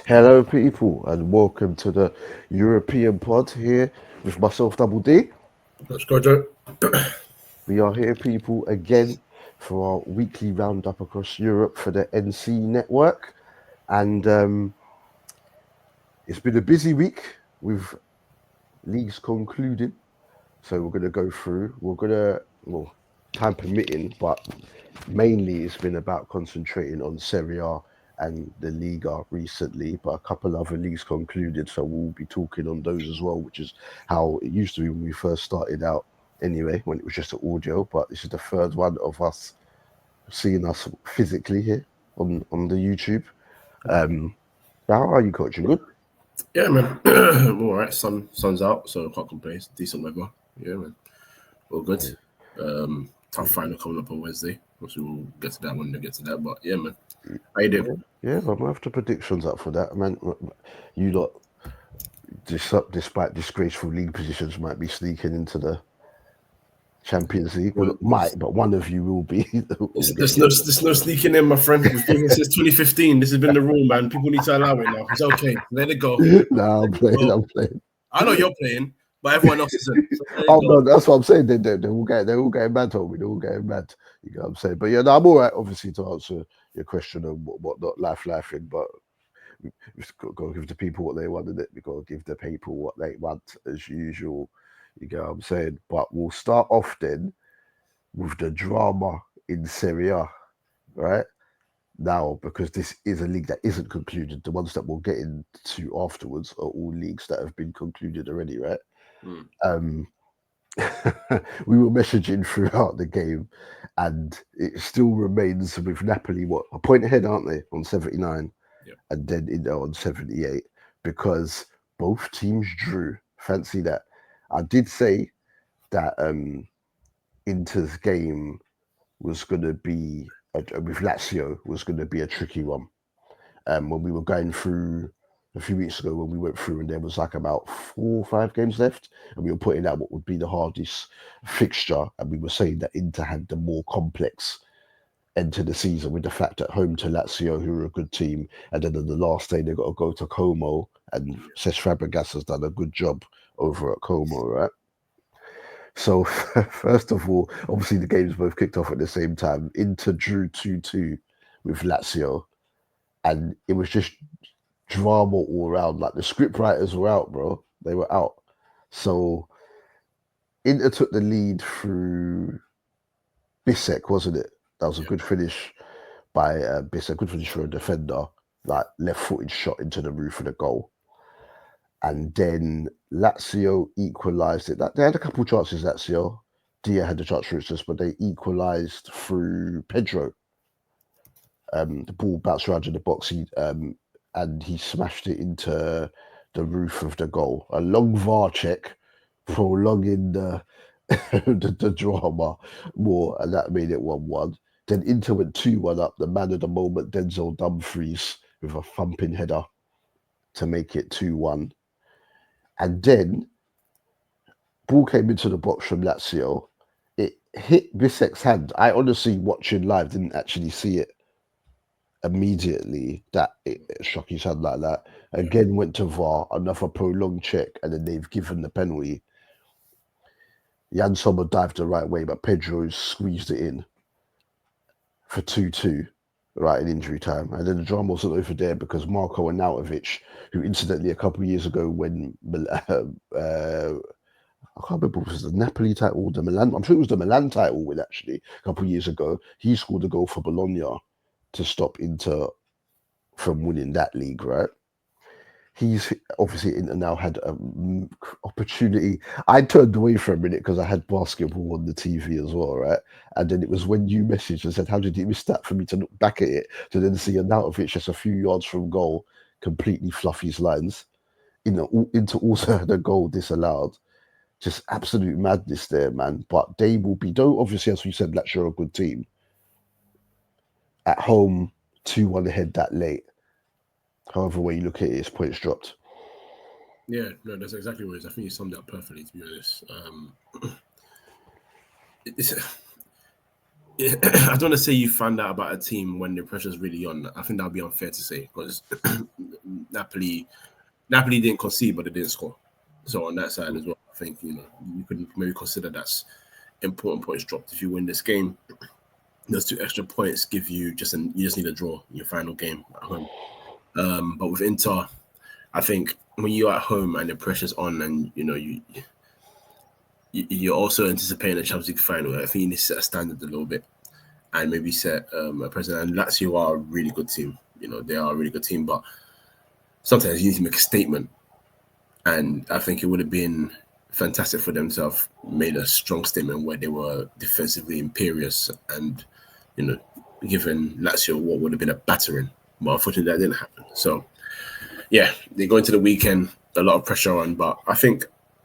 Hello, people, and welcome to the European pod here with myself, Dubul Dee. That's Kojo. We are here, people, again for our weekly roundup across Europe for the NC network. And it's been a busy week with leagues concluding. So we're going to go through. Well, time permitting, but mainly it's been about concentrating on Serie A and the Liga recently, but a couple other leagues concluded, so we'll be talking on those as well, which is how it used to be when we first started out anyway, when it was just an audio, but this is the third one of us seeing us physically here on the YouTube. How are you, Coach? You good? Yeah, man. All right. Sun's out, so can't complain. It's decent weather. Yeah, man. All good. Tough final coming up on Wednesday. Obviously, we'll get to that when we get to that. But yeah, man. How you doing? Yeah, I'm gonna have the predictions up for that, man. You lot, despite disgraceful league positions, might be sneaking into the Champions League. Well, not might, but one of you will be. There's no sneaking in, my friend. We've been here since 2015. This has been the rule, man. People need to allow it now. It's okay. Let it go. No, I'm playing. I know you're playing, but everyone else isn't. So Oh no, that's what I'm saying. They're all getting mad, homie. They're all getting mad. You know what I'm saying? But yeah, no, I'm all right. Obviously, to answer your question of what not laughing, but we've got to give the people what they want, it. We've got to give the people what they want as usual. You know what I'm saying? But we'll start off then with the drama in Serie A, right? Now, because this is a league that isn't concluded, the ones that we'll get into afterwards are all leagues that have been concluded already, right? We were messaging throughout the game, and it still remains with Napoli a point ahead, aren't they, on 79, and then Inter on 78, because both teams drew. Fancy that. I did say that Inter's game was going to be with Lazio was going to be a tricky one. When we were going through a few weeks ago, when we went through and there was like about 4 or 5 games left, and we were putting out what would be the hardest fixture, and we were saying that Inter had the more complex end to the season with the fact at home to Lazio, who are a good team, and then on the last day they got to go to Como, and Cesc Fabregas has done a good job over at Como, right? So first of all, obviously the games both kicked off at the same time. Inter drew 2-2 with Lazio, and it was just drama all around. Like the script writers were out, bro. They were out. So Inter took the lead through Bissek, wasn't it? That was a good finish by Bissek. Good finish for a defender. Like left-footed shot into the roof of the goal. And then Lazio equalised it. They had a couple of chances, Lazio. Dia had the chance for instance, but they equalised through Pedro. The ball bounced around in the box, and he smashed it into the roof of the goal. A long VAR check, prolonging the drama more, and that made it 1-1. Then Inter went 2-1 up. The man of the moment, Denzel Dumfries, with a thumping header to make it 2-1. And then ball came into the box from Lazio. It hit Bissek's hand. I honestly, watching live, didn't actually see it immediately that it struck his hand like that. Again, went to VAR, another prolonged check, and then they've given the penalty. Jan Sommer dived the right way, but Pedro squeezed it in for 2-2, right, in injury time. And then the drama wasn't over there because Marko Arnautovic, who incidentally a couple of years ago when I can't remember if it was the Napoli title or the Milan. I'm sure it was the Milan title with actually a couple of years ago. He scored a goal for Bologna to stop Inter from winning that league, right? He's obviously Inter now had an opportunity. I turned away for a minute because I had basketball on the TV as well, right? And then it was when you messaged and said, "How did you miss that?" for me to look back at it to then see Arnautovic just a few yards from goal, completely fluff his lines. Into also had a goal disallowed. Just absolute madness there, man. But they will be, though obviously, as we said, Lazio are a good team. At home, 2-1 ahead that late. However way you look at it, it's points dropped. Yeah, no, that's exactly what it is. I think you summed it up perfectly, to be honest. I don't want to say you found out about a team when the pressure's really on. I think that would be unfair to say because Napoli didn't concede, but they didn't score. So on that side as well, I think you could maybe consider that's important points dropped. If you win this game, those 2 extra points give you you just need a draw in your final game at home. But with Inter, I think when you're at home and the pressure's on, and you're also anticipating a Champions League final, I think you need to set a standard a little bit and maybe set a precedent. And Lazio are a really good team. They are a really good team, but sometimes you need to make a statement. And I think it would have been fantastic for them to have made a strong statement where they were defensively imperious and, given Lazio what would have been a battering. But unfortunately, that didn't happen. So, yeah, they go into the weekend, a lot of pressure on. But I think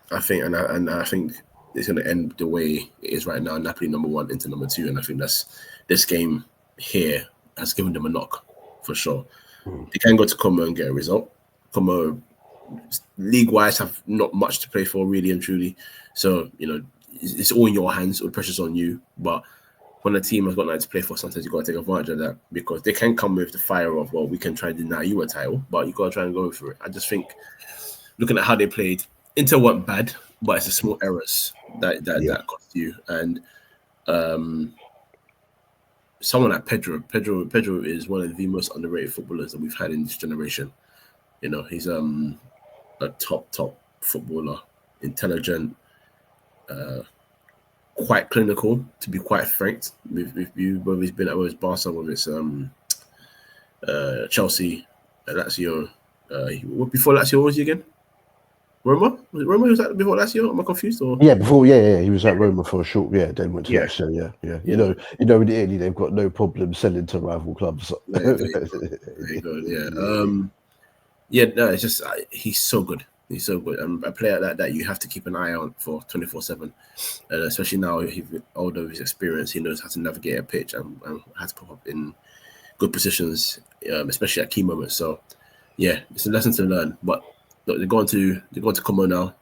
it's going to end the way it is right now. Napoli number 1 into number 2, and I think this game here has given them a knock for sure. They can go to Como and get a result. Como, league-wise, have not much to play for, really and truly. So it's all in your hands. All the pressure's on you. But when a team has got nothing to play for, sometimes you got to take advantage of that, because they can come with the fire of, well, we can try to deny you a title, but you got to try and go for it. I just think, looking at how they played, Inter weren't bad, but it's the small errors that cost you. And someone like Pedro is one of the most underrated footballers that we've had in this generation. He's a top footballer, intelligent, quite clinical, to be quite frank. With you, whether he's been at whether it's Barca, whether it's Chelsea, Lazio. Before Lazio, what was he again? Roma? Was it Roma? Was that before Lazio? Am I confused? Or He was at Roma for a short. Yeah, then went to Lazio. Yeah. In Italy they've got no problem selling to rival clubs. There you go. Yeah. It's just he's so good. He's so good. And a player like that you have to keep an eye on for 24/7, and especially now he's older, his experience, he knows how to navigate a pitch and how to pop up in good positions, especially at key moments. So, yeah, it's a lesson to learn. But look, they're going to Como now.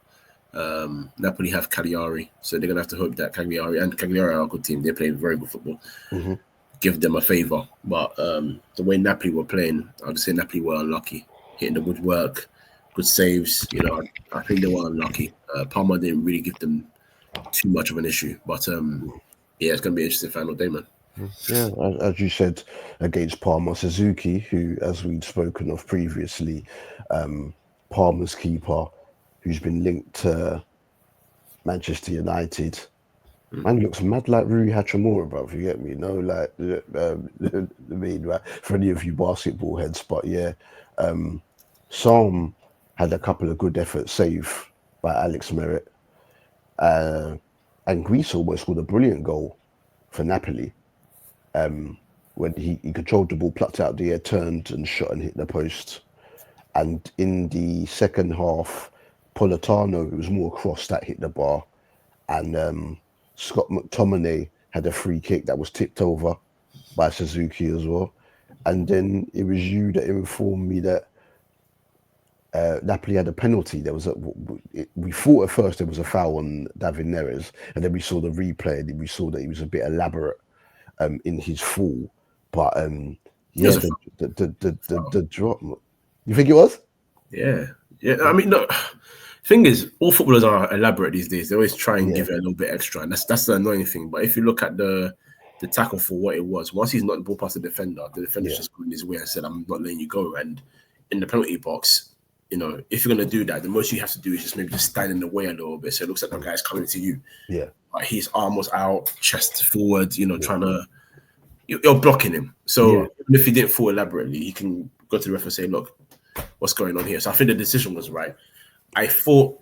Napoli have Cagliari, so they're gonna have to hope that Cagliari are a good team. They play very good football. Mm-hmm. Give them a favor. But the way Napoli were playing, I would say Napoli were unlucky, hitting the woodwork. Good saves, I think they were unlucky. Parma didn't really give them too much of an issue, but it's going to be an interesting final day, man. Yeah, as you said, against Parma, Suzuki, who, as we'd spoken of previously, Parma's keeper, who's been linked to Manchester United. Man looks mad like Rui Hachimura, bro. If you get me, like I mean, right? For any of you basketball heads, but yeah, Psalm had a couple of good efforts saved by Alex Merritt. And Greece almost scored a brilliant goal for Napoli. When he controlled the ball, plucked out the air, turned and shot and hit the post. And in the second half, Politano, it was more cross that hit the bar. And Scott McTominay had a free kick that was tipped over by Suzuki as well. And then it was you that informed me that Napoli had a penalty. We thought at first there was a foul on David Neres, and then we saw the replay and we saw that he was a bit elaborate in his fall. But the drop. You think it was? Yeah. I mean, look. Thing is, all footballers are elaborate these days. They always try and give it a little bit extra, and that's the annoying thing. But if you look at the tackle for what it was, once he's not the ball past the defender's just going his way and said, "I'm not letting you go." And in the penalty box, if you're gonna do that, the most you have to do is just stand in the way a little bit, so it looks like the guy's coming to you. Yeah, like his arm was out, chest forward. Trying to you're blocking him. So even if he didn't fall elaborately, he can go to the ref and say, "Look, what's going on here?" So I think the decision was right. I thought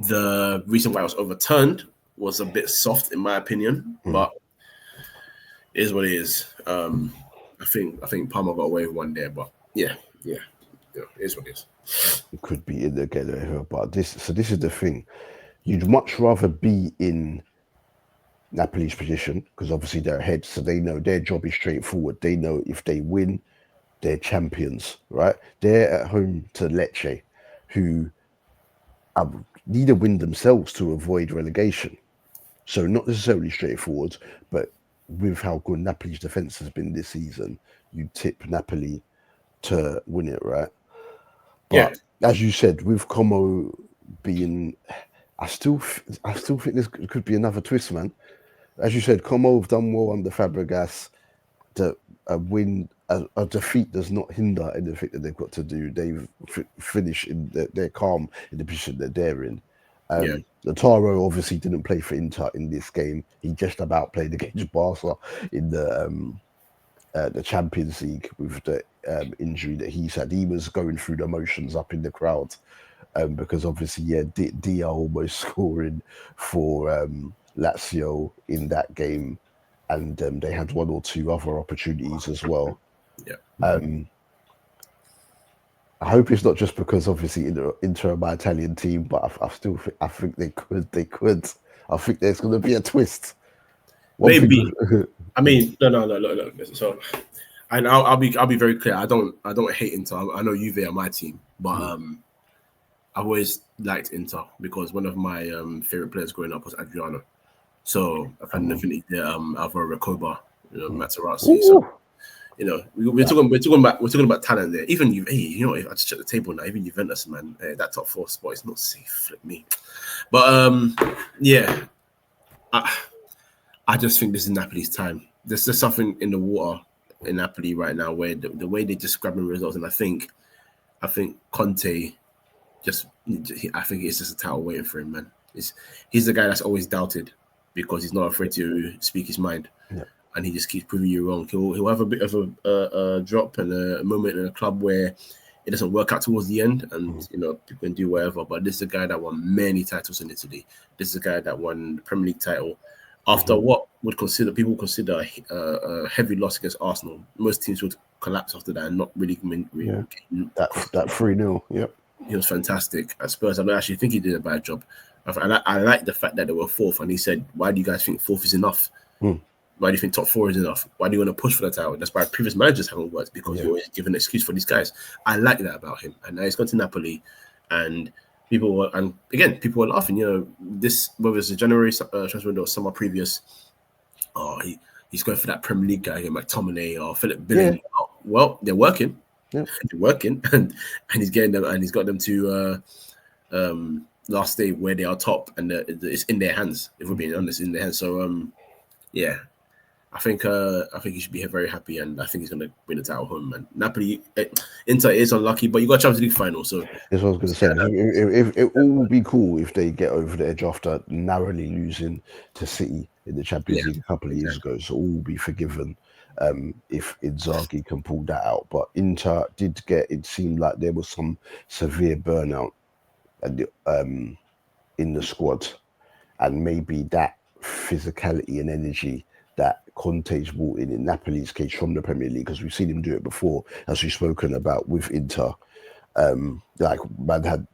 the reason why it was overturned was a bit soft, in my opinion, but it is what it is. I think Palmer got away with one there, but yeah, it is what it is. It could be in the get but this is the thing. You'd much rather be in Napoli's position because obviously they're ahead, so they know their job is straightforward. They know if they win, they're champions, right? They're at home to Lecce, who need a win themselves to avoid relegation. So not necessarily straightforward, but with how good Napoli's defense has been this season, you tip Napoli to win it, right? But as you said, with Como being, I still think this could be another twist, man. As you said, Como have done well under Fabregas. A defeat does not hinder anything that they've got to do. They've finished in they're calm in the position that they're in. Lautaro obviously didn't play for Inter in this game. He just about played against Barca in the Champions League with the injury that he's had. He was going through the motions up in the crowd because obviously, Dia almost scoring for Lazio in that game, and they had one or two other opportunities as well. I hope it's not just because obviously Inter are my Italian team, but I think they could. I think there's going to be a twist. Maybe. I mean, no. Look. So, and I'll be very clear. I don't hate Inter. I know Juve are my team, but I've always liked Inter because one of my favorite players growing up was Adriano. So I've had an affinity there. Alvaro Recoba, Materazzi. So we're talking about talent there. Even if I just check the table now, even Juventus, man, that top 4 spot is not safe. Flip me. But I just think this is Napoli's time. There's just something in the water in Napoli right now where the way they're just grabbing results, and I think Conte I think it's just a title waiting for him, man. He's the guy that's always doubted because he's not afraid to speak his mind. And he just keeps proving you wrong. He'll have a bit of a drop and a moment in a club where it doesn't work out towards the end, and people can do whatever. But this is a guy that won many titles in Italy. This is a guy that won the Premier League title after what people consider a heavy loss against Arsenal. Most teams would collapse after that and not really that 3-0. Yep, he was fantastic at Spurs. I don't actually think he did a bad job. I like the fact that they were 4th, and he said, "Why do you guys think 4th is enough? Why do you think top 4 is enough? Why do you want to push for the title?" That's why previous managers haven't worked, because you always give an excuse for these guys. I like that about him. And now he's gone to Napoli, and people were laughing. This, whether it's a January transfer window or summer previous, he's going for that Premier League guy, McTominay or Philip Billing. Yeah. Oh, well, they're working. Yeah. They're working, and he's getting them, and he's got them to last day where they are top, and it's in their hands. If we're being honest, in their hands. So I think he should be very happy, and I think he's going to win the title home, man. Napoli, Inter is unlucky, but you got a Champions League final, so that's what I was going to say. It would be cool if they get over the edge after narrowly losing to City in the Champions League a couple of years ago. So all will be forgiven if Inzaghi can pull that out. But Inter did it seemed like there was some severe burnout in the squad, and maybe that physicality and energy that Conte's brought in Napoli's case from the Premier League, because we've seen him do it before, as we've spoken about with Inter. Like, man had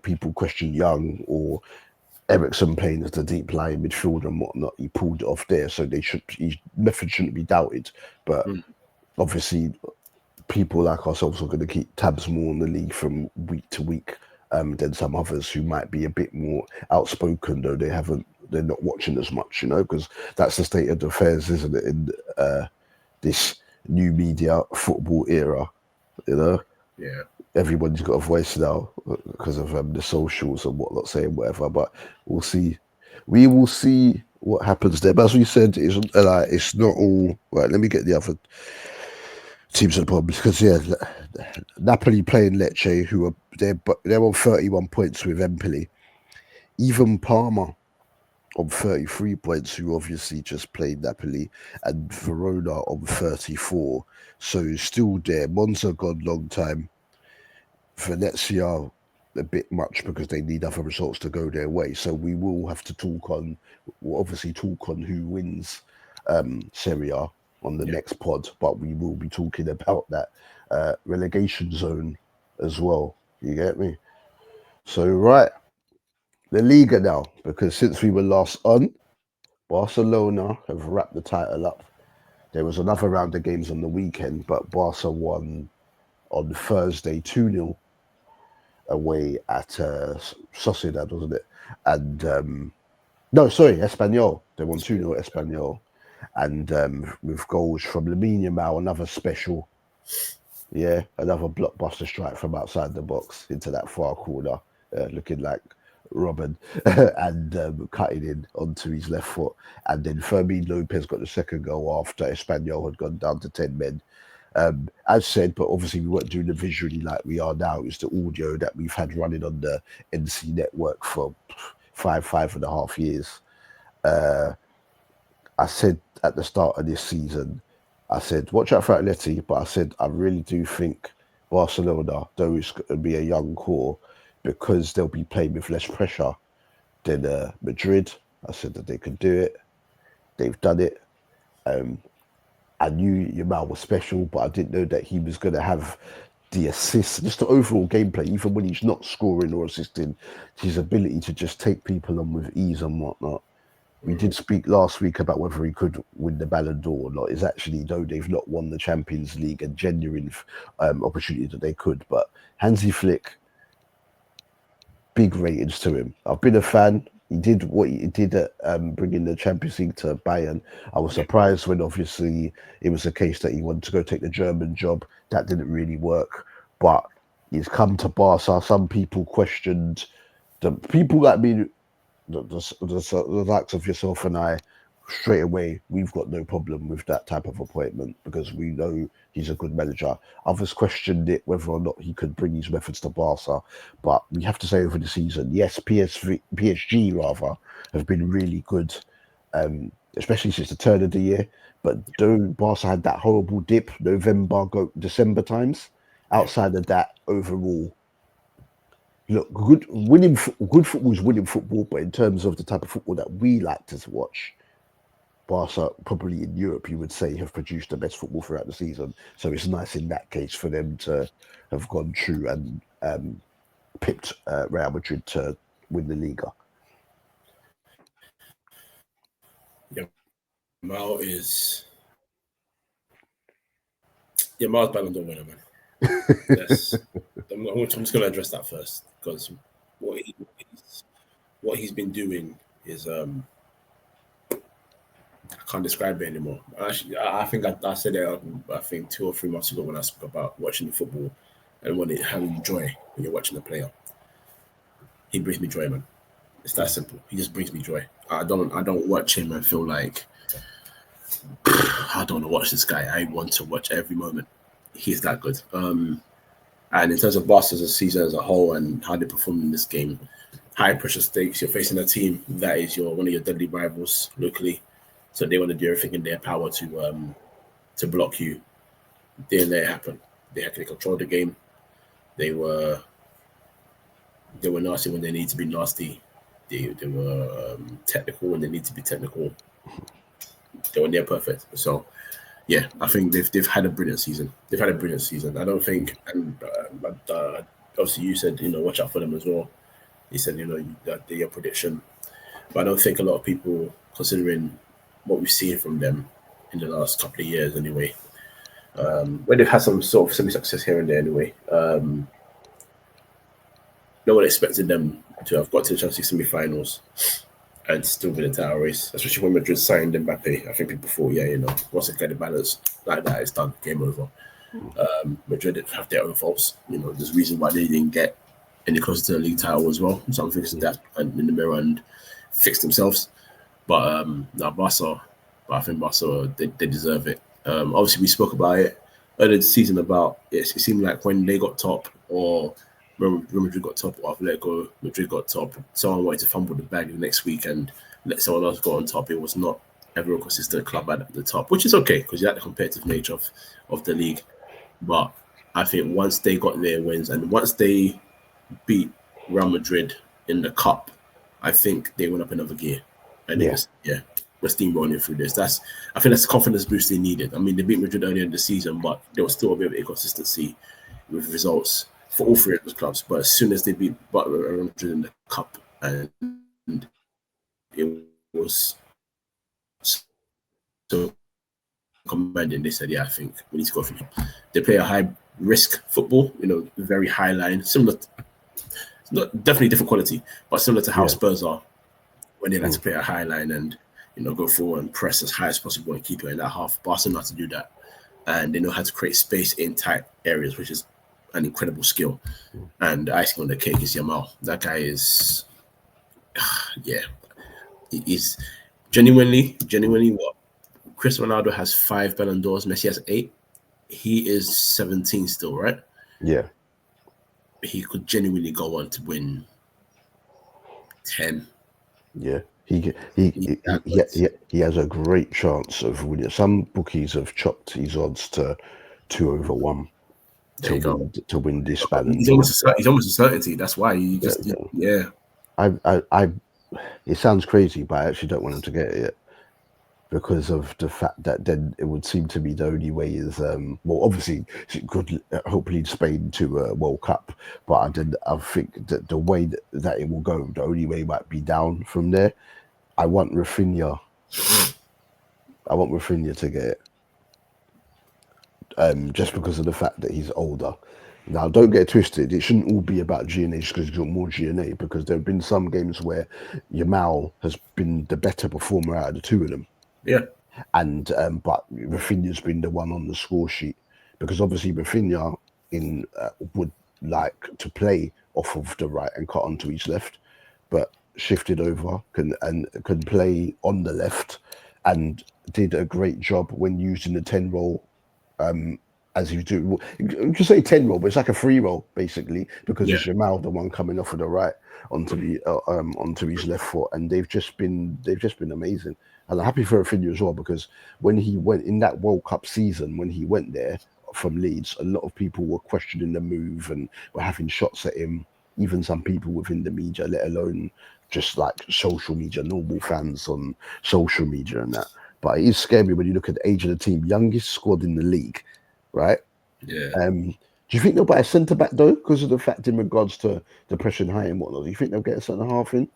people question Young or Eriksen playing as the deep lying midfielder and whatnot. He pulled it off there, so his method shouldn't be doubted. But obviously, people like ourselves are going to keep tabs more on the league from week to week than some others who might be a bit more outspoken, though they're not watching as much, because that's the state of affairs, isn't it, in this new media football era, Yeah. Everybody's got a voice now because of the socials and whatnot, saying whatever, but we'll see. We will see what happens there. But as we said, it's not all right. Let me get the other teams at the bottom, because Napoli playing Lecce, who are they're on 31 points with Empoli. Even Parma on 33 points, who obviously just played Napoli, and Verona on 34. So still there. Monza gone long time. Venezia a bit much because they need other results to go their way. So we will have to obviously talk on who wins Serie A on the next pod, but we will be talking about that relegation zone as well. You get me? So, right. The Liga now, because since we were last on, Barcelona have wrapped the title up. There was another round of games on the weekend, but Barca won on Thursday 2-0 away at Sociedad, wasn't it? And Espanyol. They won 2-0 at Espanyol, and with goals from Lamine, another special, Yeah, another blockbuster strike from outside the box into that far corner, looking like Robin, and cutting in onto his left foot. And then Fermin Lopez got the second goal after Espanyol had gone down to 10 men. As said, but obviously we weren't doing the visually like we are now. It's the audio that we've had running on the NC network for 5.5 years. Uh, I said at the start of this season, I said, watch out for Atleti, but I said, I really do think Barcelona, though it's going to be a young core, because they'll be playing with less pressure than Madrid. I said that they could do it. They've done it. Um, I knew Yamal was special, but I didn't know that he was going to have the assists, just the overall gameplay, even when he's not scoring or assisting, his ability to just take people on with ease and whatnot. We did speak last week about whether he could win the Ballon d'Or or not. Is actually, though they've not won the Champions League, a genuine opportunity that they could. But Hansi Flick, big ratings to him. I've been a fan. He did what he did at bringing the Champions League to Bayern. I was surprised when obviously it was a case that he wanted to go take the German job. That didn't really work. But he's come to Barca. Some people questioned the people like me, the likes of yourself and I, straight away, we've got no problem with that type of appointment because we know he's a good manager. Others questioned it whether or not he could bring his methods to Barca, but we have to say over the season, yes, PSG rather have been really good, especially since the turn of the year. But though Barca had that horrible dip, December times, outside of that, overall, look, good football is winning football, but in terms of the type of football that we like to watch, Barca, probably in Europe, you would say, have produced the best football throughout the season. So it's nice in that case for them to have gone through and pipped Real Madrid to win the Liga. Yeah, Mal is. Yeah, Mal's Ballon d'Or winner, man. I'm just going to address that first because what he's been doing is I can't describe it anymore. Actually, I think I said it. I think 2 or 3 months ago when I spoke about watching the football and having you joy when you're watching a player. He brings me joy, man. It's that simple. He just brings me joy. I don't watch him and feel like I don't want to watch this guy. I want to watch every moment. He's that good. And in terms of Barca's season as a whole and how they perform in this game, high pressure stakes. You're facing a team that is one of your deadly rivals locally, so they want to do everything in their power to block you. Didn't let it happen. They controlled the game. They were nasty when they need to be nasty. They were technical when they need to be technical. They were near perfect. So, yeah, I think they've had a brilliant season. I don't think, and obviously you said watch out for them as well. You said that your prediction, but I don't think a lot of people, considering what we've seen from them in the last couple of years, anyway, where they've had some sort of semi-success here and there, anyway. No one expected them to have got to the Champions League semi-finals and still be in the title race, especially when Madrid signed Mbappe. I think people thought, once they get the balance like that, it's done, game over. Madrid have their own faults. There's a reason why they didn't get any closer to the league title as well. So I'm fixing that in the mirror and fix themselves. But Barca, I think Barca, they deserve it. Obviously, we spoke about it earlier this season about it seemed like when they got top or Real Madrid got top or Atletico Madrid got top, someone wanted to fumble the bag the next week and let someone else go on top. It was not a real consistent club at the top, which is okay because you had the competitive nature of the league. But I think once they got their wins and once they beat Real Madrid in the cup, I think they went up another gear. And we're steamrolling through this. I think that's the confidence boost they needed. I mean, they beat Madrid earlier in the season, but there was still a bit of inconsistency with results for all 3 of those clubs. But as soon as they beat Real Madrid in the cup, and it was so commanding, they said, I think we need to go from here. They play a high risk football, very high line, similar. Not definitely different quality, but similar to how Spurs are when they like to play a high line and go forward and press as high as possible and keep it in that half. Barca know how to do that. and they know how to create space in tight areas, which is an incredible skill. And the icing on the cake is Yamal. That guy is, yeah, he's genuinely what Cristiano Ronaldo has 5 Ballon d'Ors, Messi has 8. He is 17 still, right? Yeah. He could genuinely go on to win 10. Yeah. He has a great chance of winning. Some bookies have chopped his odds to 2/1 to win this Ballon He's d'Or. almost a certainty. That's why he just It sounds crazy, but I actually don't want him to get it yet, because of the fact that then it would seem to me the only way is well, obviously it could hopefully Spain to a World Cup, but then I think that the way that it will go, the only way might be down from there. I want Rafinha to get it, just because of the fact that he's older. Now, don't get it twisted. It shouldn't all be about GNA just because he's got more GNA, because there have been some games where Yamal has been the better performer out of the two of them. Yeah. And but Rafinha's been the one on the score sheet, because obviously Rafinha would like to play off of the right and cut onto his left, but shifted over can play on the left, and did a great job when using the 10 role. As you do, you can say 10 role, but it's like a free role basically, because it's Yamal, the one coming off of the right onto his left foot, and they've just been amazing. And I'm happy for Rafinha as well, because when he went in that World Cup season, when he went there from Leeds, a lot of people were questioning the move and were having shots at him. Even some people within the media, let alone just like social media, normal fans on social media and that. But it is scary when you look at the age of the team, youngest squad in the league, right? Yeah. Do you think they'll buy a centre back though, because of the fact in regards to the pressure high and whatnot? Do you think they'll get a centre half in?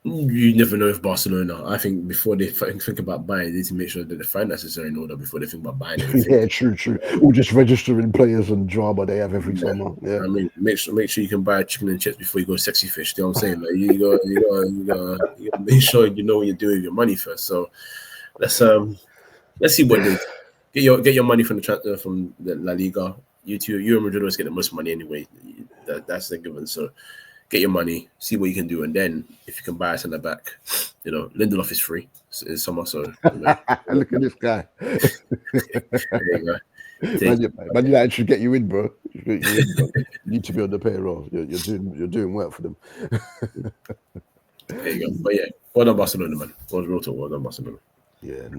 You never know if Barcelona. I think before they think about buying, they need to make sure that the finances are in order before they think about buying anything. Yeah, true. Or just registering players and drama they have every summer. Yeah, I mean, make sure you can buy chicken and chips before you go sexy fish. You know what I'm saying? Like you gotta make sure you know what you're doing with your money first. So let's see what they get your money from the transfer from the La Liga. You and Madrid always get the most money anyway. That's the given. So get your money, see what you can do, and then if you can buy us in the back, Lindelof is free in summer. So look at this guy. There you go. Man United should get you in, bro. You need to be on the payroll. You're doing work for them. There you go. But yeah, well done Barcelona, man. Well done Barcelona. Yeah,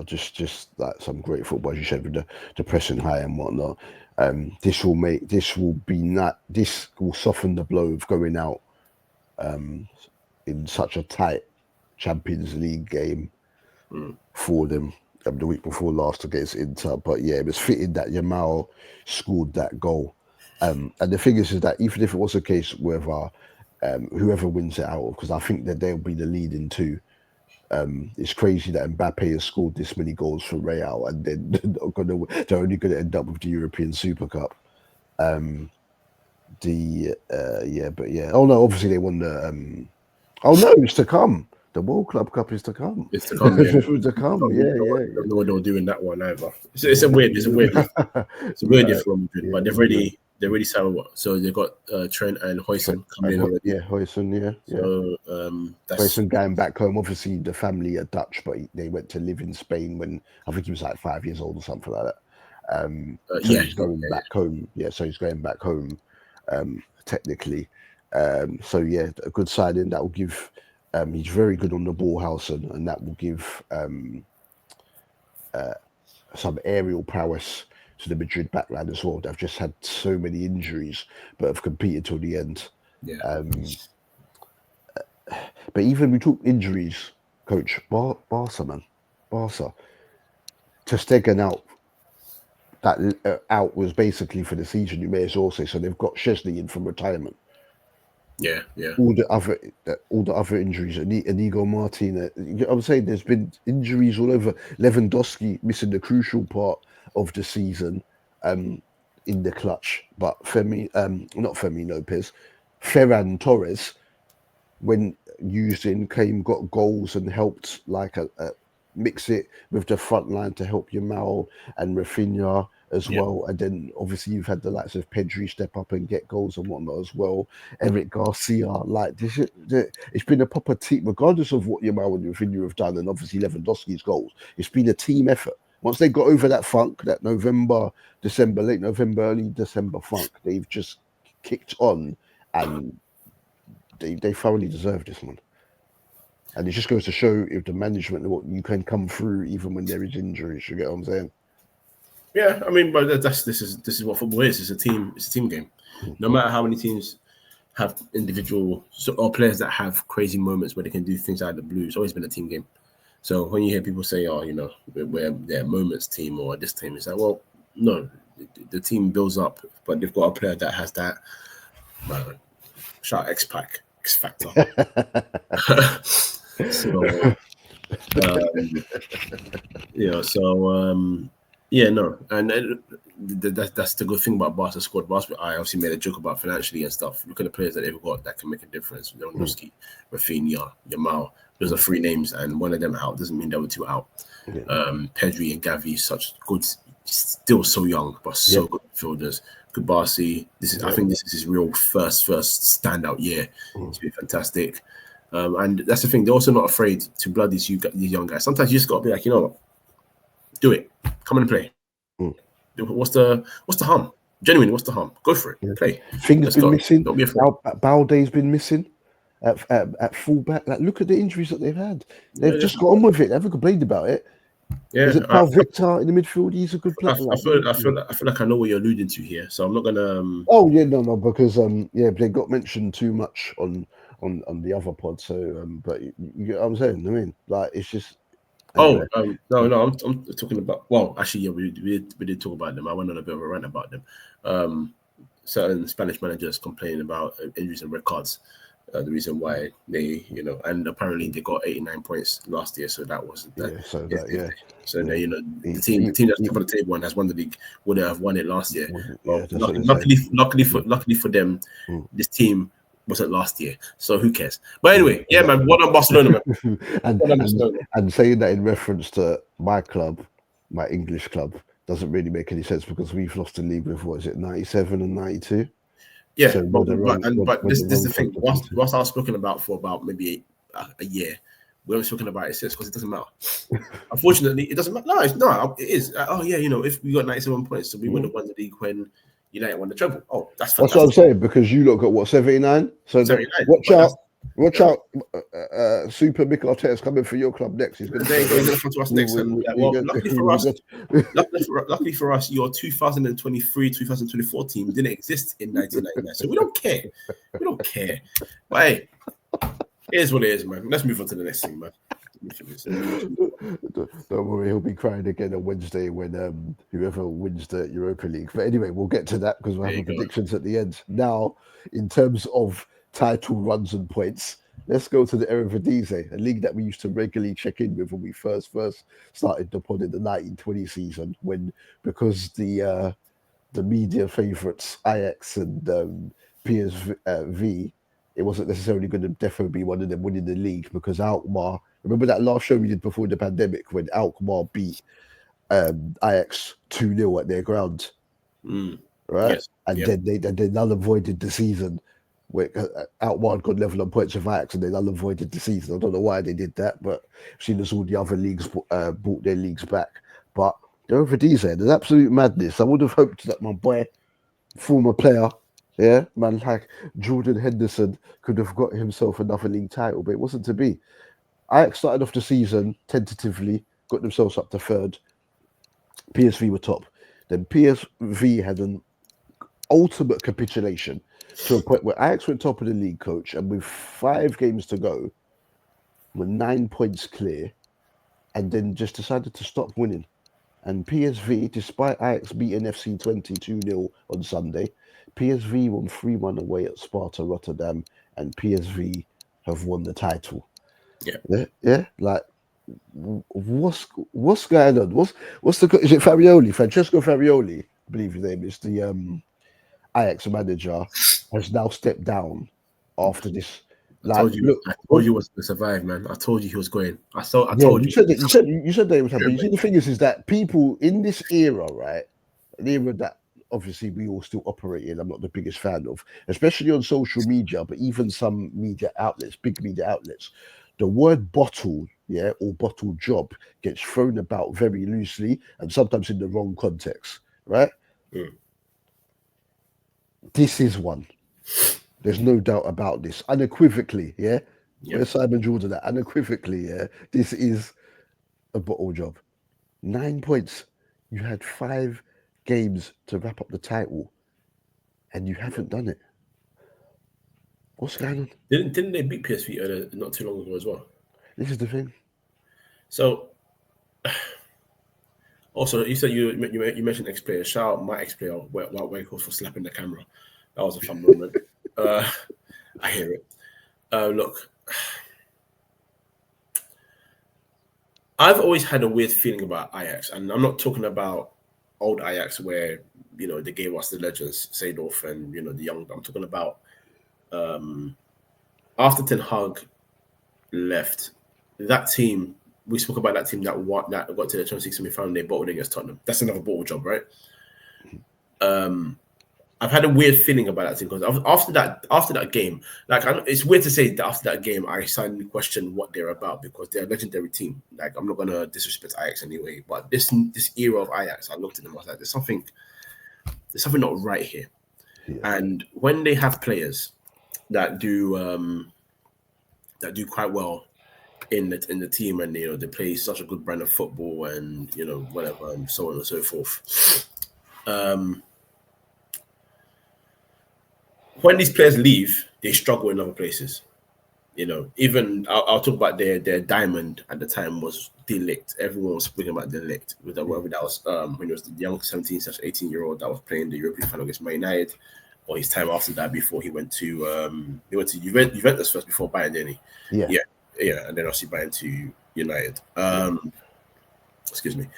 just like some great football, as you said, with the pressing high and whatnot. This will soften the blow of going out in such a tight Champions League game for them the week before last against Inter. But yeah, it was fitting that Yamal scored that goal. And the thing is that even if it was a case whether whoever wins it out, because I think that they'll be the leading two. It's crazy that Mbappe has scored this many goals for Real, and then they're only going to end up with the European Super Cup. Oh no, obviously they won the. Oh no, it's to come. The World Club Cup is to come. It's to come. Yeah. It's to come. Yeah. Don't know what they'll do in that one either. It's a weird year for Madrid, but they're already signed what? So they've got Trent and Højsund coming in already. Yeah, Højsund, yeah. So that's Højsund going back home. Obviously, the family are Dutch, but they went to live in Spain when I think he was like 5 years old or something like that. He's going back home. Yeah, so he's going back home technically. So yeah, a good signing that will give. He's very good on the ball, Højsund, and that will give some aerial prowess to the Madrid backline as well. They've just had so many injuries, but have competed till the end. Yeah. But even we talk injuries, coach, Barca. Ter Stegen out. That out was basically for the season. You may as well say. So they've got Szczesny in from retirement. Yeah. All the other injuries, Inigo Martinez. I would say there's been injuries all over. Lewandowski missing the crucial part of the season in the clutch, but not Fermin Lopez, Ferran Torres, when used got goals and helped like mix it with the front line to help Yamal and Rafinha as Yeah. well. And then obviously you've had the likes of Pedri step up and get goals and whatnot as well. Eric Garcia, like it's been a proper team, regardless of what Yamal and Rafinha have done, and obviously Lewandowski's goals. It's been a team effort. Once they got over that funk, that November, December, late November, early December funk, they've just kicked on, and they thoroughly deserve this one. And it just goes to show if the management, what you can come through even when there is injuries. You get what I'm saying? Yeah, I mean, but this is what football is. It's a team game. No matter how many teams have individual or players that have crazy moments where they can do things out of the blue, it's always been a team game. So when you hear people say, "Oh, we're their moments team or this team," it's like, well, no, the team builds up, but they've got a player that has that. Shout X Factor. So, and that's the good thing about Barca squad. Barca, I obviously made a joke about financially and stuff. Look at the players that they've got that can make a difference. Lewandowski, Rafinha, Yamal. Those are three names, and one of them out doesn't mean the other two out. Yeah. Pedri and Gavi, such good, still so young, but so good midfielders. Kubasi, I think this is his real first standout year. It's been fantastic. And that's the thing, they're also not afraid to blood these young guys. Sometimes you just gotta be like, do it. Come and play. What's the harm? Genuinely, what's the harm? Go for it. Play. Things been missing. Don't be afraid. Balde's been missing at fullback. Like, look at the injuries that they've had. They've just got on with it. They haven't complained about it. Yeah, is it Paul Victor in the midfield? He's a good player. I feel like I know what you're alluding to here, so I'm not gonna. Oh yeah, no, because they got mentioned too much on the other pod. So but you get what I'm saying. I mean, like it's just. Anyway. No, I'm talking about. Well, actually, yeah, we did talk about them. I went on a bit of a rant about them. Certain Spanish managers complaining about injuries and red cards. The reason why they, and apparently they got 89 points last year, so that wasn't that. So the team that's top of the table and has won the league would have won it last year. Well, luckily for them, this team wasn't last year, so who cares? But anyway, yeah, man, what on Barcelona, man? and saying that in reference to my club, my English club, doesn't really make any sense because we've lost the league with 97 and 92. Yeah, so but this is the thing. Whilst I was speaking about for about maybe a year, we haven't spoken about it since because it doesn't matter. Unfortunately, it doesn't matter. No, it is. If we got 97 points, so we would have won the league when United won the treble. Oh, that's fantastic. That's what I'm saying, because you lot got 79? So 79. Watch out. Super Mikel Arteta's coming for your club next. He's going to come to us next. Luckily for us, your 2023-2024 team didn't exist in 1999, so we don't care. But hey, it is what it is, man. Let's move on to the next thing, man. Don't worry, he'll be crying again on Wednesday when whoever wins the Europa League. But anyway, we'll get to that because we're having predictions at the end. Now, in terms of title runs and points, let's go to the Erevidisie, a league that we used to regularly check in with when we first started the pod in the 1920 season, because the media favourites Ajax and PSV, it wasn't necessarily going to definitely be one of them winning the league, because Alkmaar, remember that last show we did before the pandemic when Alkmaar beat Ajax 2-0 at their ground, right? Yes. And then they null and voided the season. Alkmaar got level on points with Ajax and they null and voided the season. I don't know why they did that, but I've seen as all the other leagues brought their leagues back. But the Erevidisie, there's absolute madness. I would have hoped that my boy, former player, man like Jordan Henderson, could have got himself another league title, but it wasn't to be. Ajax started off the season tentatively, got themselves up to third. PSV were top. Then PSV had an ultimate capitulation to a point where Ajax went top of the league, coach, and with 5 games to go, were 9 points clear, and then just decided to stop winning. And PSV, despite Ajax beating FC 2-0 on Sunday, PSV won 3-1 away at Sparta Rotterdam, and PSV have won the title. Yeah. Like, what's going on? What's the? Is it Farioli? Francesco Farioli, I believe his name is the Ajax manager, has now stepped down after this I told you. Look, I told you he was going to survive, man. I told you he was going. I told you you. said that. You said that it would happen. You see, the thing is that people in this era, right? An era that obviously we all still operate in. I'm not the biggest fan of, especially on social media, but even some media outlets, big media outlets, the word bottle, yeah, or bottle job gets thrown about very loosely and sometimes in the wrong context, right? Mm. This is one. There's no doubt about this. Unequivocally, yeah. Yeah. Where's Simon Jordan at? Unequivocally, yeah. This is a bottle job. 9 points. You had 5 games to wrap up the title, and you haven't done it. What's going on? Didn't they beat PSV not too long ago as well? This is the thing. So, also, you said you mentioned ex-player. Shout out my ex-player, Waco, for slapping the camera. That was a fun moment. I hear it. Look, I've always had a weird feeling about Ajax, and I'm not talking about old Ajax where they gave us the legends, Seedorf, and the young. I'm talking about after Ten Hag left, that team. We spoke about that team that got to the Champions League semi-final. They bottled against Tottenham. That's another bottle job, right? I've had a weird feeling about that team because after that game, like it's weird to say that after that game, I suddenly question what they're about because they're a legendary team. Like I'm not gonna disrespect Ajax anyway, but this era of Ajax, I looked at them, I was like, there's something not right here. Yeah. And when they have players that do quite well in the team, and they play such a good brand of football, and whatever, and so on and so forth. When these players leave, they struggle in other places. Even I'll talk about their diamond at the time was De Ligt. Everyone was speaking about De Ligt, whether that was when he was the young 17/18-year-old that was playing the European final against Man United, or his time after that before he went to Juventus first before Bayern, didn't he? Yeah, and then obviously Bayern to United. Excuse me.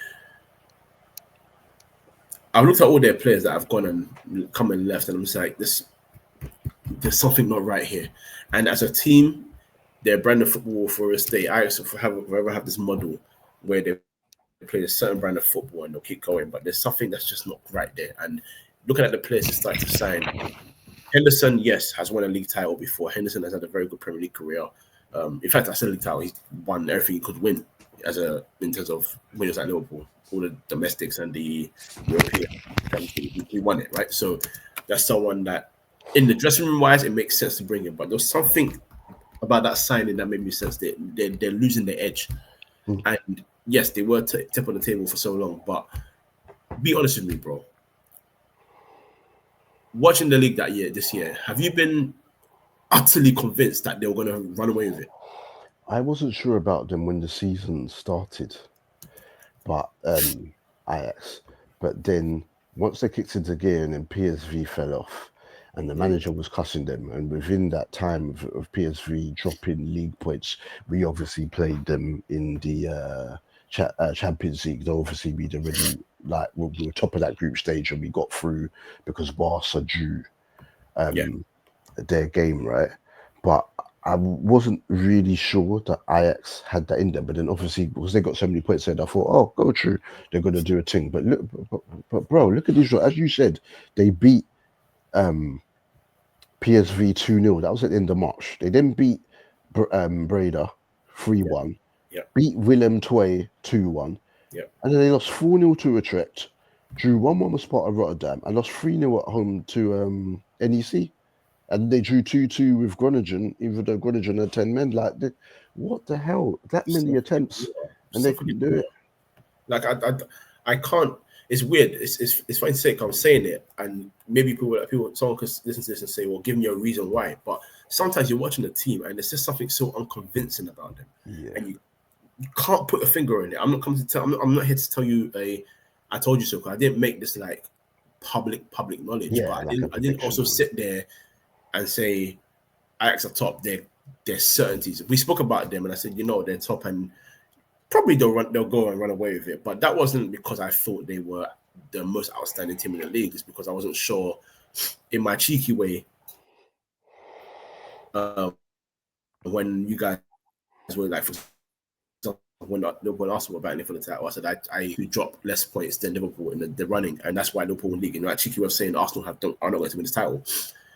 I've looked at all their players that have gone and come and left, and I'm just like, there's something not right here. And as a team, their brand of football for us, Ajax forever have this model where they play a certain brand of football and they'll keep going, but there's something that's just not right there. And looking at the players they started to sign, Henderson, yes, has won a league title before. Henderson has had a very good Premier League career. In fact, I said league title, he's won everything he could win in terms of when he was at Liverpool, all the domestics and the European. He won it, right? So that's someone that, in the dressing room wise, it makes sense to bring him. But there's something about that signing that made me sense that they're losing their edge. And yes, they were tip on the table for so long. But be honest with me, bro. Watching the league this year, have you been utterly convinced that they were going to run away with it? I wasn't sure about them when the season started, but Ajax. But then once they kicked into gear and then PSV fell off, and the manager was cussing them, and within that time of PSV dropping league points, we obviously played them in the Champions League. Though obviously we'd already we were top of that group stage and we got through because Barca drew their game, right? But I wasn't really sure that Ajax had that in them. But then obviously because they got so many points there, I thought, oh, go through, they're going to do a thing. But look, but bro, look at Israel. As you said, they beat PSV 2-0. That was at the end of March. They then beat Breda 3-1. Beat Willem II 2-1. And then they lost 4-0 to Utrecht, drew 1-1 with Sparta Rotterdam, and lost 3-0 at home to NEC. And they drew 2-2 with Groningen, even though Groningen had 10 men. Like, what the hell? That many attempts, and they couldn't do it. Like, I can't. It's weird. It's funny to say, I'm saying it, and maybe someone could listen to this and say, well, give me a reason why. But sometimes you're watching a team, and there's just something so unconvincing about them. And you can't put a finger in it. I'm not coming to tell. I'm not here to tell you I told you so. Because I didn't make this like public knowledge. But I didn't also sit there and say Ajax are top. They're certainties. We spoke about them, and I said, they're top, and probably they'll go and run away with it. But that wasn't because I thought they were the most outstanding team in the league. It's because I wasn't sure, in my cheeky way, when you guys were like, for example, when Arsenal were battling for the title, I said I drop less points than Liverpool in the running, and that's why Liverpool win league. And like Chiki was saying, Arsenal are not going to win this title.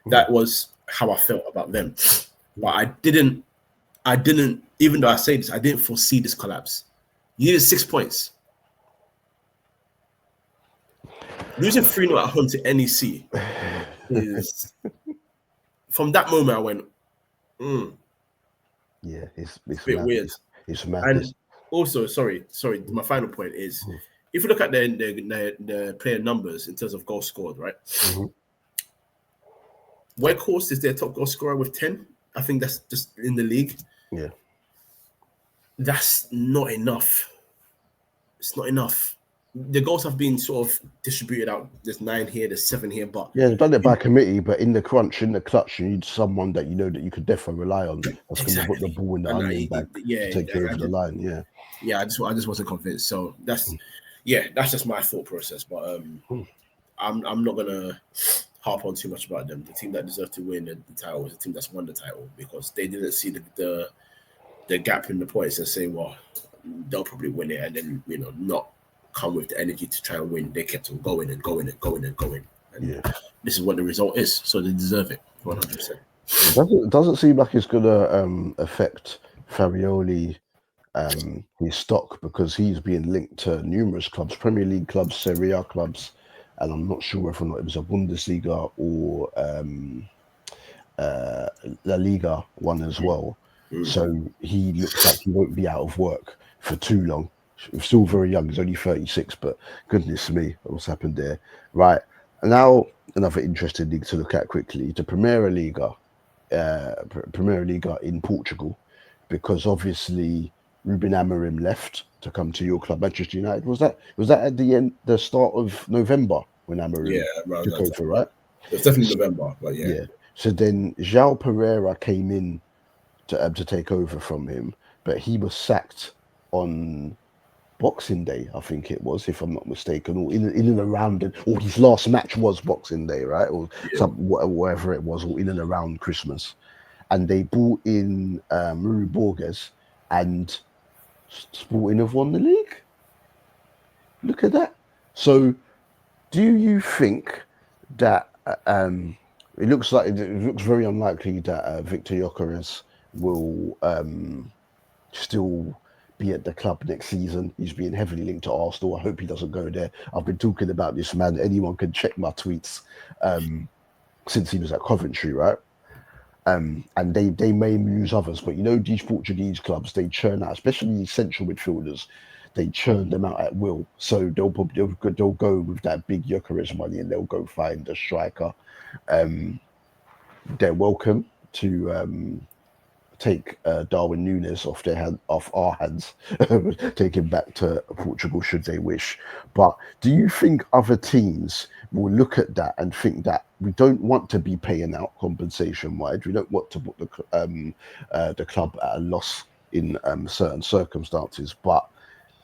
That was how I felt about them. But I didn't, even though I say this, I didn't foresee this collapse. You needed 6 points. Losing 3-0 at home to NEC is, from that moment I went, yeah, it's a bit weird. It's madness. And also, sorry, my final point is, if you look at the player numbers in terms of goals scored, right? Weghorst is their top goal scorer with 10. I think that's just in the league. Yeah. That's not enough. It's not enough. The goals have been sort of distributed out. There's 9 here, there's 7 here, but yeah, they've done it by committee. But in the clutch, you need someone that you know that you could definitely rely on. That's going to put the ball in the onion bag to take care of the line. Yeah, yeah. I just wasn't convinced. So that's just my thought process. But I'm not gonna harp on too much about them. The team that deserved to win the title is the team that's won the title, because they didn't see the gap in the points and say, well, they'll probably win it, and then not come with the energy to try and win. They kept on going and going and going and going. And this is what the result is. So they deserve it 100%. It doesn't seem like it's gonna affect Farioli his stock, because he's being linked to numerous clubs, Premier League clubs, Serie A clubs, and I'm not sure whether or not it was a Bundesliga or La Liga one as well. So he looks like he won't be out of work for too long. He's still very young. He's only 36, but goodness me, what's happened there? Right. Now, another interesting league to look at quickly, the Primeira Liga in Portugal, because obviously Ruben Amorim left to come to your club, Manchester United. Was that at the start of November when Amorim took over, right? It's definitely November, but yeah. So then João Pereira came in to take over from him, but he was sacked on Boxing Day, I think it was, if I'm not mistaken, or in and around it, or his last match was Boxing Day, right? Or whatever it was, or in and around Christmas. And they brought in Rui Borges, and Sporting have won the league. Look at that. So do you think that it looks very unlikely that Victor Gyökeres will still be at the club next season? He's being heavily linked to Arsenal. I hope he doesn't go there. I've been talking about this man. Anyone can check my tweets since he was at Coventry, right? And they may use others, but these Portuguese clubs, they churn out, especially these central midfielders, they churn them out at will. So they'll go with that big Gyökeres money, and they'll go find a striker. They're welcome to take Darwin Núñez off our hands, take him back to Portugal should they wish. But do you think other teams will look at that and think that we don't want to be paying out compensation-wise? We don't want to put the club at a loss in certain circumstances, but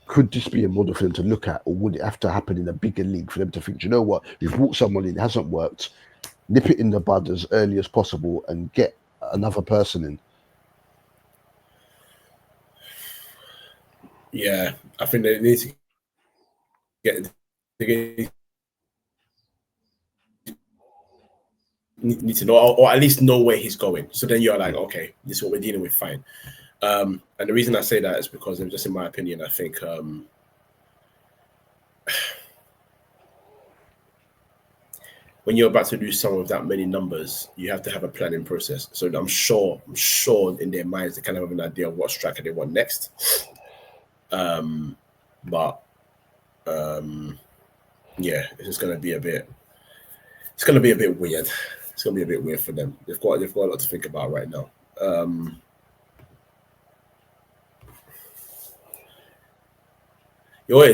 could this be a model for them to look at, or would it have to happen in a bigger league for them to think, you know what, we've brought someone in, it hasn't worked, nip it in the bud as early as possible and get another person in? Yeah, I think they need to need to know, or at least know where he's going. So then you're like, okay, this is what we're dealing with, fine. And the reason I say that is because, just in my opinion, I think when you're about to lose someone with that many numbers, you have to have a planning process. So I'm sure in their minds they kind of have an idea of what striker they want next. But it's just gonna be a bit. It's gonna be a bit weird. It's gonna be a bit weird for them. They've got a lot to think about right now.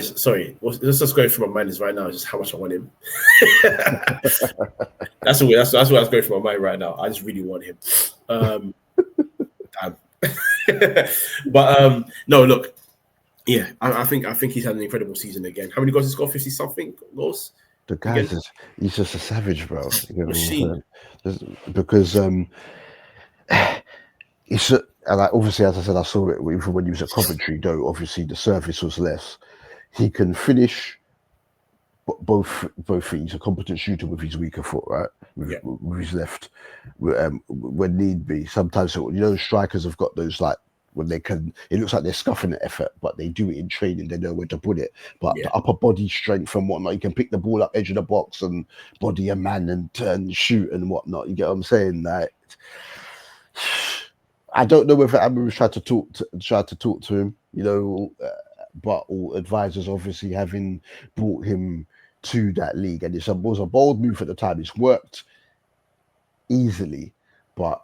Sorry, this is going through my mind is right now is just how much I want him. That's what was going through my mind right now. I just really want him. Damn. But no, look. Yeah, I think he's had an incredible season again. How many goals he's got? 50-something goals. The guy he's just a savage, bro. Because and obviously, as I said, I saw it even when he was at Coventry. Though obviously the service was less. He can finish both feet. He's a competent shooter with his weaker foot, right? With his left, when need be. Sometimes strikers have got those like when they can. It looks like they're scuffing the effort, but they do it in training. They know where to put it. But the upper body strength and whatnot, you can pick the ball up edge of the box and body a man and turn, shoot and whatnot. You get what I'm saying? Like, I don't know whether Amber tried to talk to him, but all advisors obviously having brought him to that league, and it was a bold move at the time. It's worked easily, but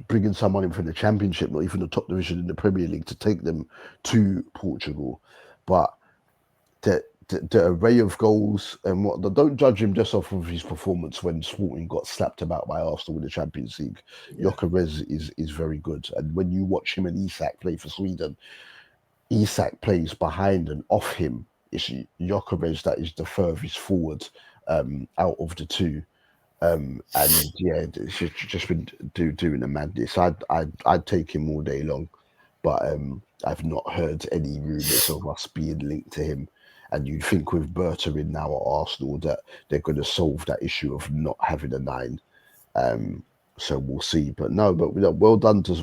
bringing someone in from the Championship, not even the top division in the Premier League, to take them to Portugal, but the array of goals and what, don't judge him just off of his performance when Sporting got slapped about by Arsenal in the Champions League. Gyökeres is very good, and when you watch him and Isak play for Sweden, Isak plays behind and off him. It's Gyökeres that is the furthest forward out of the two. And yeah, it's just been doing the madness. I'd take him all day long, but I've not heard any rumours of us being linked to him. And you'd think with Berta in now at Arsenal that they're going to solve that issue of not having a 9. So we'll see. But no, but well done to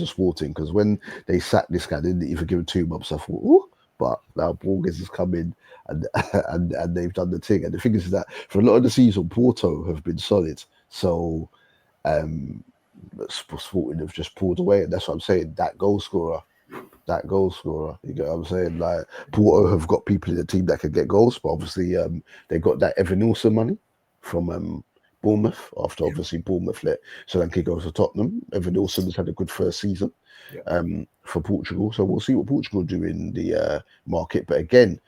Sporting, because when they sacked this guy, they didn't even give him 2 months. I thought, ooh. But now Borges has come in and they've done the thing. And the thing is that for a lot of the season, Porto have been solid. So Sporting have just pulled away. And that's what I'm saying. That goal scorer. You get what I'm saying? Like, Porto have got people in the team that can get goals, but obviously they got that Evan Nilsson money from Bournemouth after obviously Bournemouth let Solanke go to Tottenham. Evan Nilsson has had a good first season for Portugal, so we'll see what Portugal do in the market. But again,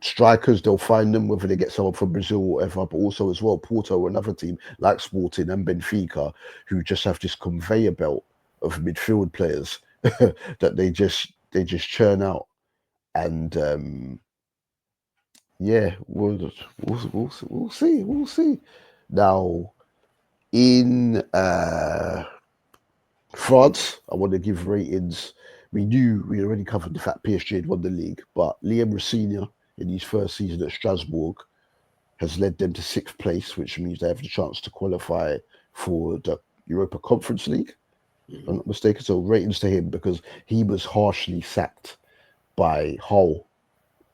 strikers, they'll find them, whether they get someone from Brazil or whatever, but also as well Porto, another team like Sporting and Benfica, who just have this conveyor belt of midfield players that they just churn out. And yeah, we'll see. Now, in France, I want to give ratings. We already covered the fact PSG had won the league, but Liam Rosenoir in his first season at Strasbourg has led them to 6th place, which means they have the chance to qualify for the Europa Conference League. If I'm not mistaken. So ratings to him, because he was harshly sacked by Hull.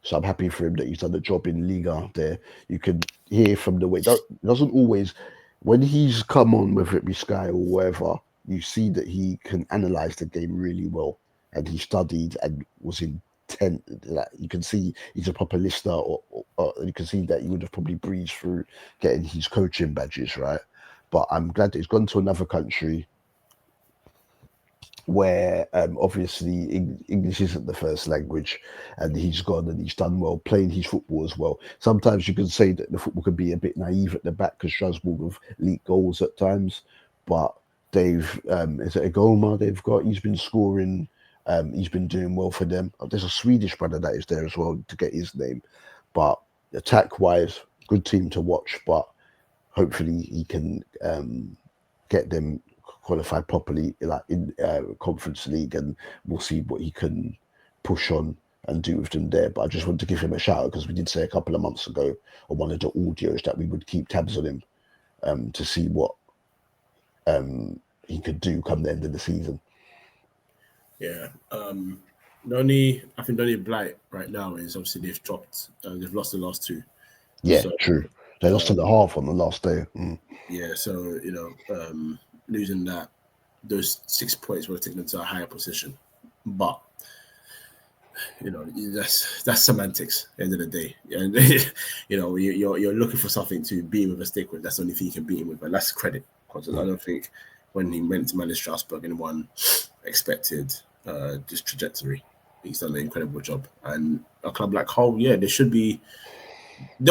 So I'm happy for him that he's done the job in Liga there. You can hear from the way, it doesn't always, when he's come on, whether it be Sky or whatever, you see that he can analyse the game really well. And he studied and was intent. Like, you can see he's a proper listener, or you can see that he would have probably breezed through getting his coaching badges, right? But I'm glad that he's gone to another country where obviously English isn't the first language, and he's gone and he's done well playing his football as well. Sometimes you can say that the football can be a bit naive at the back because Strasbourg have leaked goals at times, but they've is it Agoma they've got, he's been scoring, he's been doing well for them. There's a Swedish brother that is there as well, to get his name. But attack wise, good team to watch, but hopefully he can get them qualified properly, like in Conference League, and we'll see what he can push on and do with them there. But I just want to give him a shout out, because we did say a couple of months ago on one of the audios that we would keep tabs on him to see what he could do come the end of the season. Yeah. The only blight right now is obviously they've dropped. They've lost the last 2. Yeah, so, true. They lost to the half on the last day. Yeah, so losing that, those 6 points would have taken them to a higher position. But that's semantics at the end of the day. And you're looking for something to beat him with a stick with. That's the only thing you can beat him with, and that's credit. Because I don't think when he went to manage Strasbourg, anyone expected this trajectory. He's done an incredible job, and a club like Hull, they'll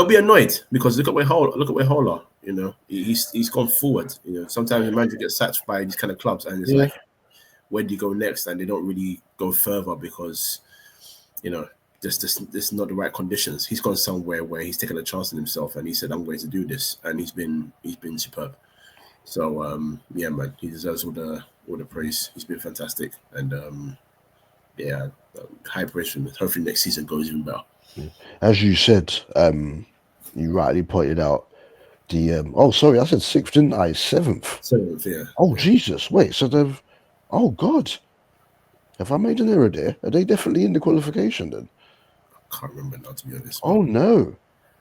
be annoyed, because look at where Hull are. He's gone forward. Sometimes the manager gets sacked by these kind of clubs, and it's like, where do you go next? And they don't really go further because this not the right conditions. He's gone somewhere where he's taken a chance on himself, and he said, "I'm going to do this," and he's been superb. So yeah, man, he deserves all the praise. He's been fantastic, and high praise for him. Hopefully next season goes even better. As you said, you rightly pointed out the oh sorry, I said sixth, didn't I? Seventh. Seventh, yeah. Oh Jesus, wait, so they've oh God. Have I made an error there? Are they definitely in the qualification then? Can't remember now, to be honest. Oh no.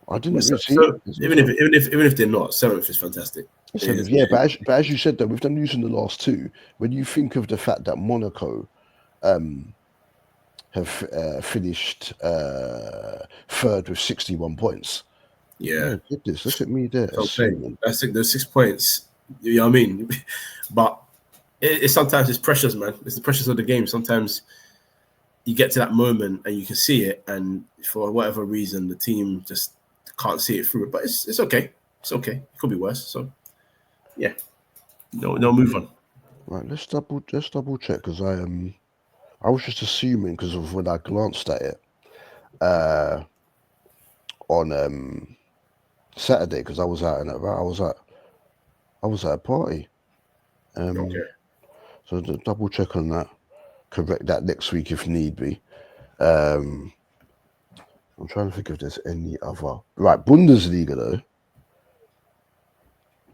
I didn't really see. So even if they're not, seventh is fantastic. Seventh, yeah, but as you said though, with them losing the last two, when you think of the fact that Monaco have finished third with 61 points. Yeah. Oh goodness, look at me there. That's it. Those 6 points. You know what I mean? But it's sometimes it's pressures, man. It's the pressures of the game. Sometimes you get to that moment and you can see it, and for whatever reason, the team just can't see it through. But it's okay. It's okay. It could be worse. So yeah, no, move on. Right, let's double check because I was just assuming because of when I glanced at it on Saturday because I was out and about. I was at a party. Okay. So double check on that. Correct that next week if need be. I'm trying to think if there's any other. Right, Bundesliga though.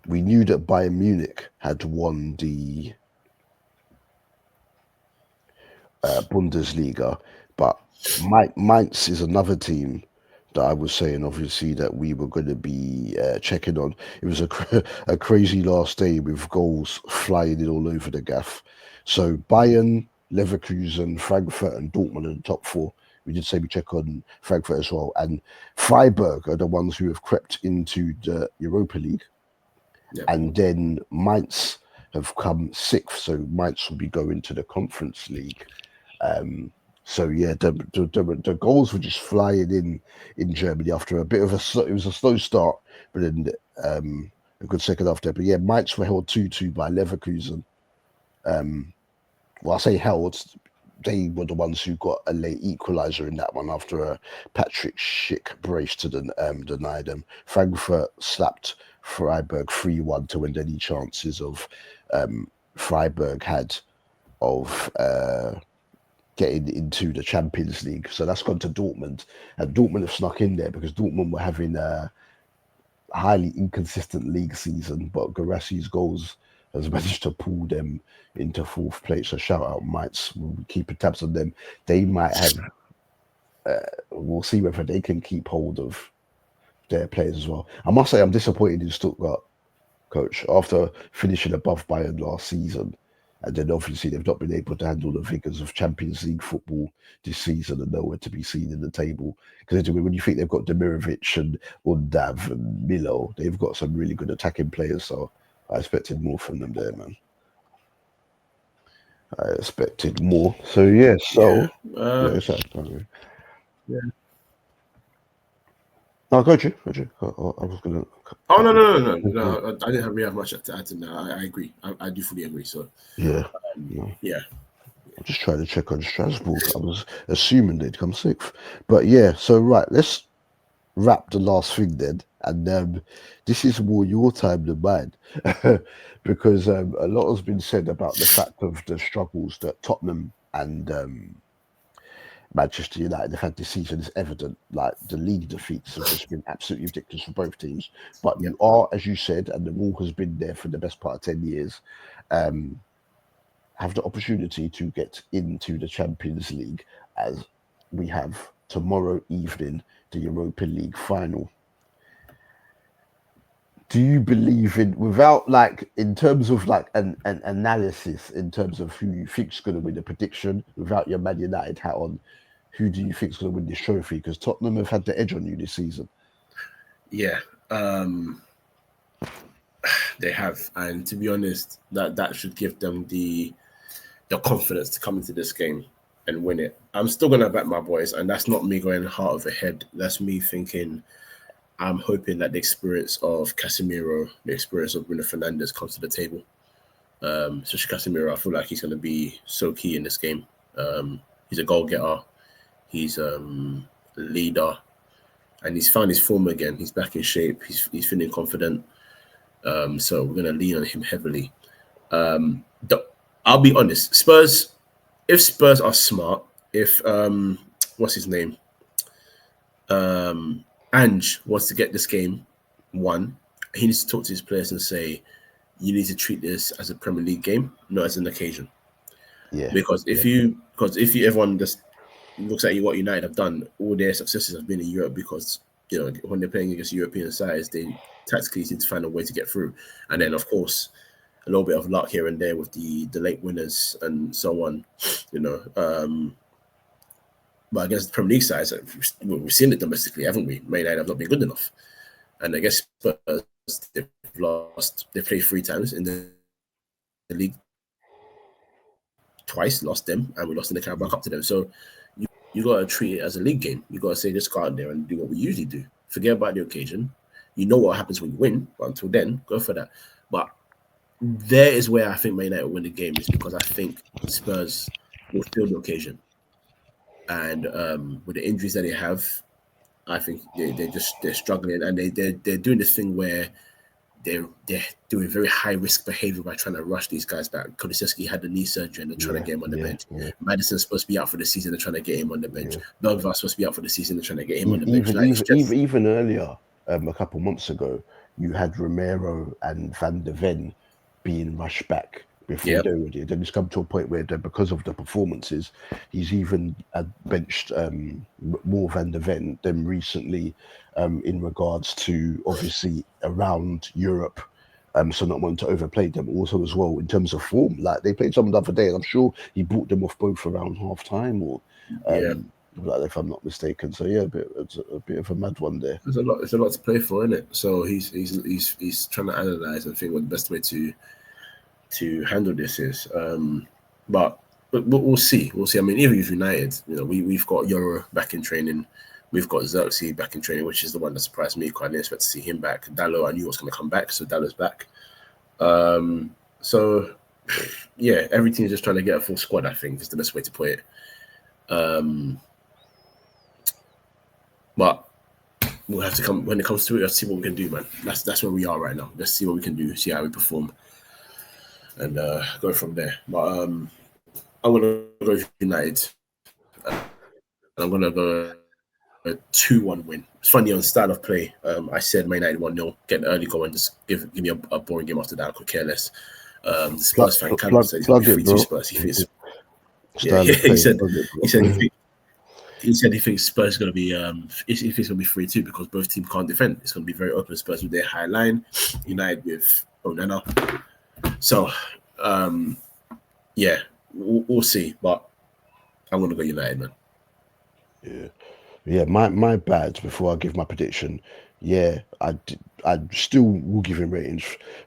We knew that Bayern Munich had won the Bundesliga, but Mainz is another team that I was saying, obviously, that we were going to be checking on. It was a crazy last day with goals flying in all over the gaff. So Bayern, Leverkusen, Frankfurt, and Dortmund in the top four. We did say we check on Frankfurt as well. And Freiburg are the ones who have crept into the Europa League. Yep. And then Mainz have come sixth. So Mainz will be going to the Conference League. So yeah, the goals were just flying in Germany after a bit of it was a slow start, but then a good second after. But yeah, Mainz were held 2-2 by Leverkusen. Well, I say held, they were the ones who got a late equaliser in that one after a Patrick Schick brace to deny them. Frankfurt slapped Freiburg 3-1 to end any chances of Freiburg had of getting into the Champions League. So that's gone to Dortmund, and Dortmund have snuck in there because Dortmund were having a highly inconsistent league season, but Guirassi's goals has managed to pull them into fourth place. So shout out Mainz. We'll be keeping tabs on them. They might have we'll see whether they can keep hold of their players as well. I must say I'm disappointed in Stuttgart, coach, after finishing above Bayern last season. And then obviously they've not been able to handle the figures of Champions League football this season and nowhere to be seen in the table. Because when you think they've got Demirovic and Undav and Milo, they've got some really good attacking players. So I expected more from them there, man. I expected more. So yeah, Yeah. No, go you. I was gonna. Oh no! I didn't really have much to add to that. I agree. I do fully agree. So yeah, yeah. I'm just trying to check on Strasbourg. I was assuming they'd come sixth, but yeah. So right, let's wrap the last thing then, and this is more your time than mine, because a lot has been said about the fact of the struggles that Tottenham and Manchester United have had this season. Is evident. Like the league defeats have just been absolutely ridiculous for both teams. But you are, as you said, and the rule has been there for the best part of 10 years, have the opportunity to get into the Champions League, as we have tomorrow evening the Europa League final. Do you believe in, without like, in terms of like an analysis, in terms of who you think is going to win, a prediction, without your Man United hat on, who do you think is going to win this trophy? Because Tottenham have had the edge on you this season. Yeah, they have, and to be honest, that should give them the confidence to come into this game and win it. I'm still going to back my boys, and that's not me going heart over head. That's me thinking, I'm hoping that the experience of Casemiro, the experience of Bruno Fernandes comes to the table. Especially Casemiro, I feel like he's going to be so key in this game. He's a goal getter. He's a leader. And he's found his form again. He's back in shape. He's feeling confident. So we're gonna lean on him heavily. I'll be honest, Spurs. If Spurs are smart, if what's his name, Ange wants to get this game won, he needs to talk to his players and say, you need to treat this as a Premier League game, not as an occasion. Yeah. Because if everyone just looks at what United have done, all their successes have been in Europe because when they're playing against European sides, they tactically seem to find a way to get through. And then of course a little bit of luck here and there with the late winners and so on, but against the Premier League sides, we've seen it domestically, haven't we? Man United have not been good enough. And I guess Spurs, they've played 3 times in the league, twice, lost them, and we lost in the Carabao Cup to them. So you got to treat it as a league game. You got to say, just go out there and do what we usually do. Forget about the occasion. You know what happens when you win, but until then, go for that. But there is where I think Man United will win the game, is because I think Spurs will feel the occasion. And with the injuries that they have, I think they're struggling, and they're doing this thing where they're doing very high risk behavior by trying to rush these guys back. Kulusevski had the knee surgery and they're trying to get him on the bench. Yeah. Madison's supposed to be out for the season, they're trying to get him on the bench. Bergva's supposed to be out for the season, they're trying to get him on the bench. Even earlier, a couple months ago, you had Romero and Van de Ven being rushed back before they were there. Then it's come to a point where, because of the performances, he's even benched more Van de Ven than recently, in regards to obviously around Europe. So not wanting to overplay them also as well in terms of form. Like they played some the other day, and I'm sure he brought them off both around half time or if I'm not mistaken. So yeah, it's a bit of a mad one there. There's a lot to play for, isn't it? So he's trying to analyze and think what the best way to handle this is. But we'll see. We'll see. I mean, even with United, we've got Euro back in training. We've got Xerxes back in training, which is the one that surprised me. I didn't expect to see him back. Dallo, I knew was going to come back, so Dallo's back. So, yeah, everything is just trying to get a full squad, I think, is the best way to put it. But we'll have to come, when it comes to it, let's see what we can do, man. That's where we are right now. Let's see what we can do, see how we perform, and go from there. But I'm going to go with United. I'm going to go a 2-1 win. It's funny on style of play. I said Man United 1-0, get an early goal and just give me a boring game after that. I could care less. The Spurs fan Callum said he's going to be 3-2 Spurs. He said he thinks Spurs is going to be he thinks it's going to be 3-2 because both teams can't defend. It's going to be very open. Spurs with their high line, United with Onana. So we'll see. But I'm going to go United, man. Yeah, my bad before I give my prediction. Yeah, I still will give him ratings,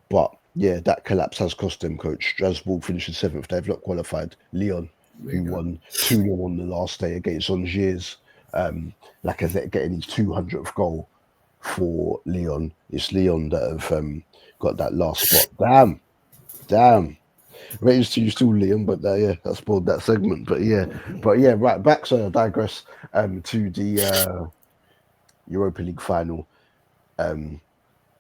but yeah, that collapse has cost them, coach. Strasbourg finishing 7th. They've not qualified. Lyon, who won 2-0 on the last day against Angers. Lacazette getting his 200th goal for Lyon. It's Lyon that have got that last spot. Damn. Ratings to you still, Liam, but that spoiled that segment. But yeah, right back. So I digress to the Europa League final.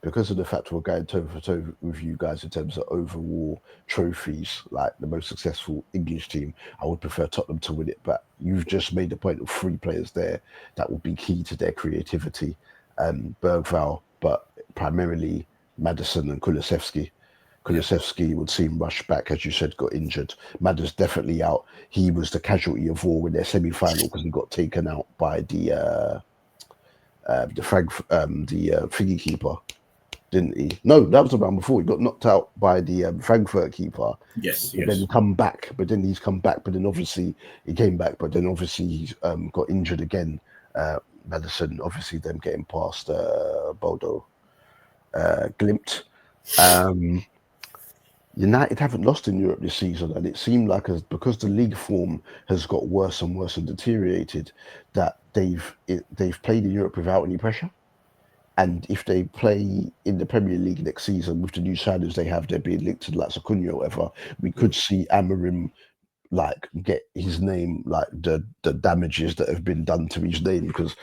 Because of the fact we're going toe for toe with you guys in terms of overall trophies, like the most successful English team, I would prefer Tottenham to win it. But you've just made the point of 3 players there that will be key to their creativity. Bergvall, but primarily Madison and Kulusevski. Kulusevski would seem rushed back, as you said, got injured. Madder's definitely out. He was the casualty of war in their semi-final because he got taken out by the thingy keeper, didn't he? No, that was the round before. He got knocked out by the Frankfurt keeper. Yes. Then he's come back, but then obviously he came back, but then obviously he's got injured again. Madison, obviously them getting past Bodo Glimt. United haven't lost in Europe this season, and it seemed like because the league form has got worse and worse and deteriorated, that they've played in Europe without any pressure. And if they play in the Premier League next season with the new signings they have, they're being linked to the likes of Cunha or whatever, we could see Amorim get his name, the damages that have been done to his name, because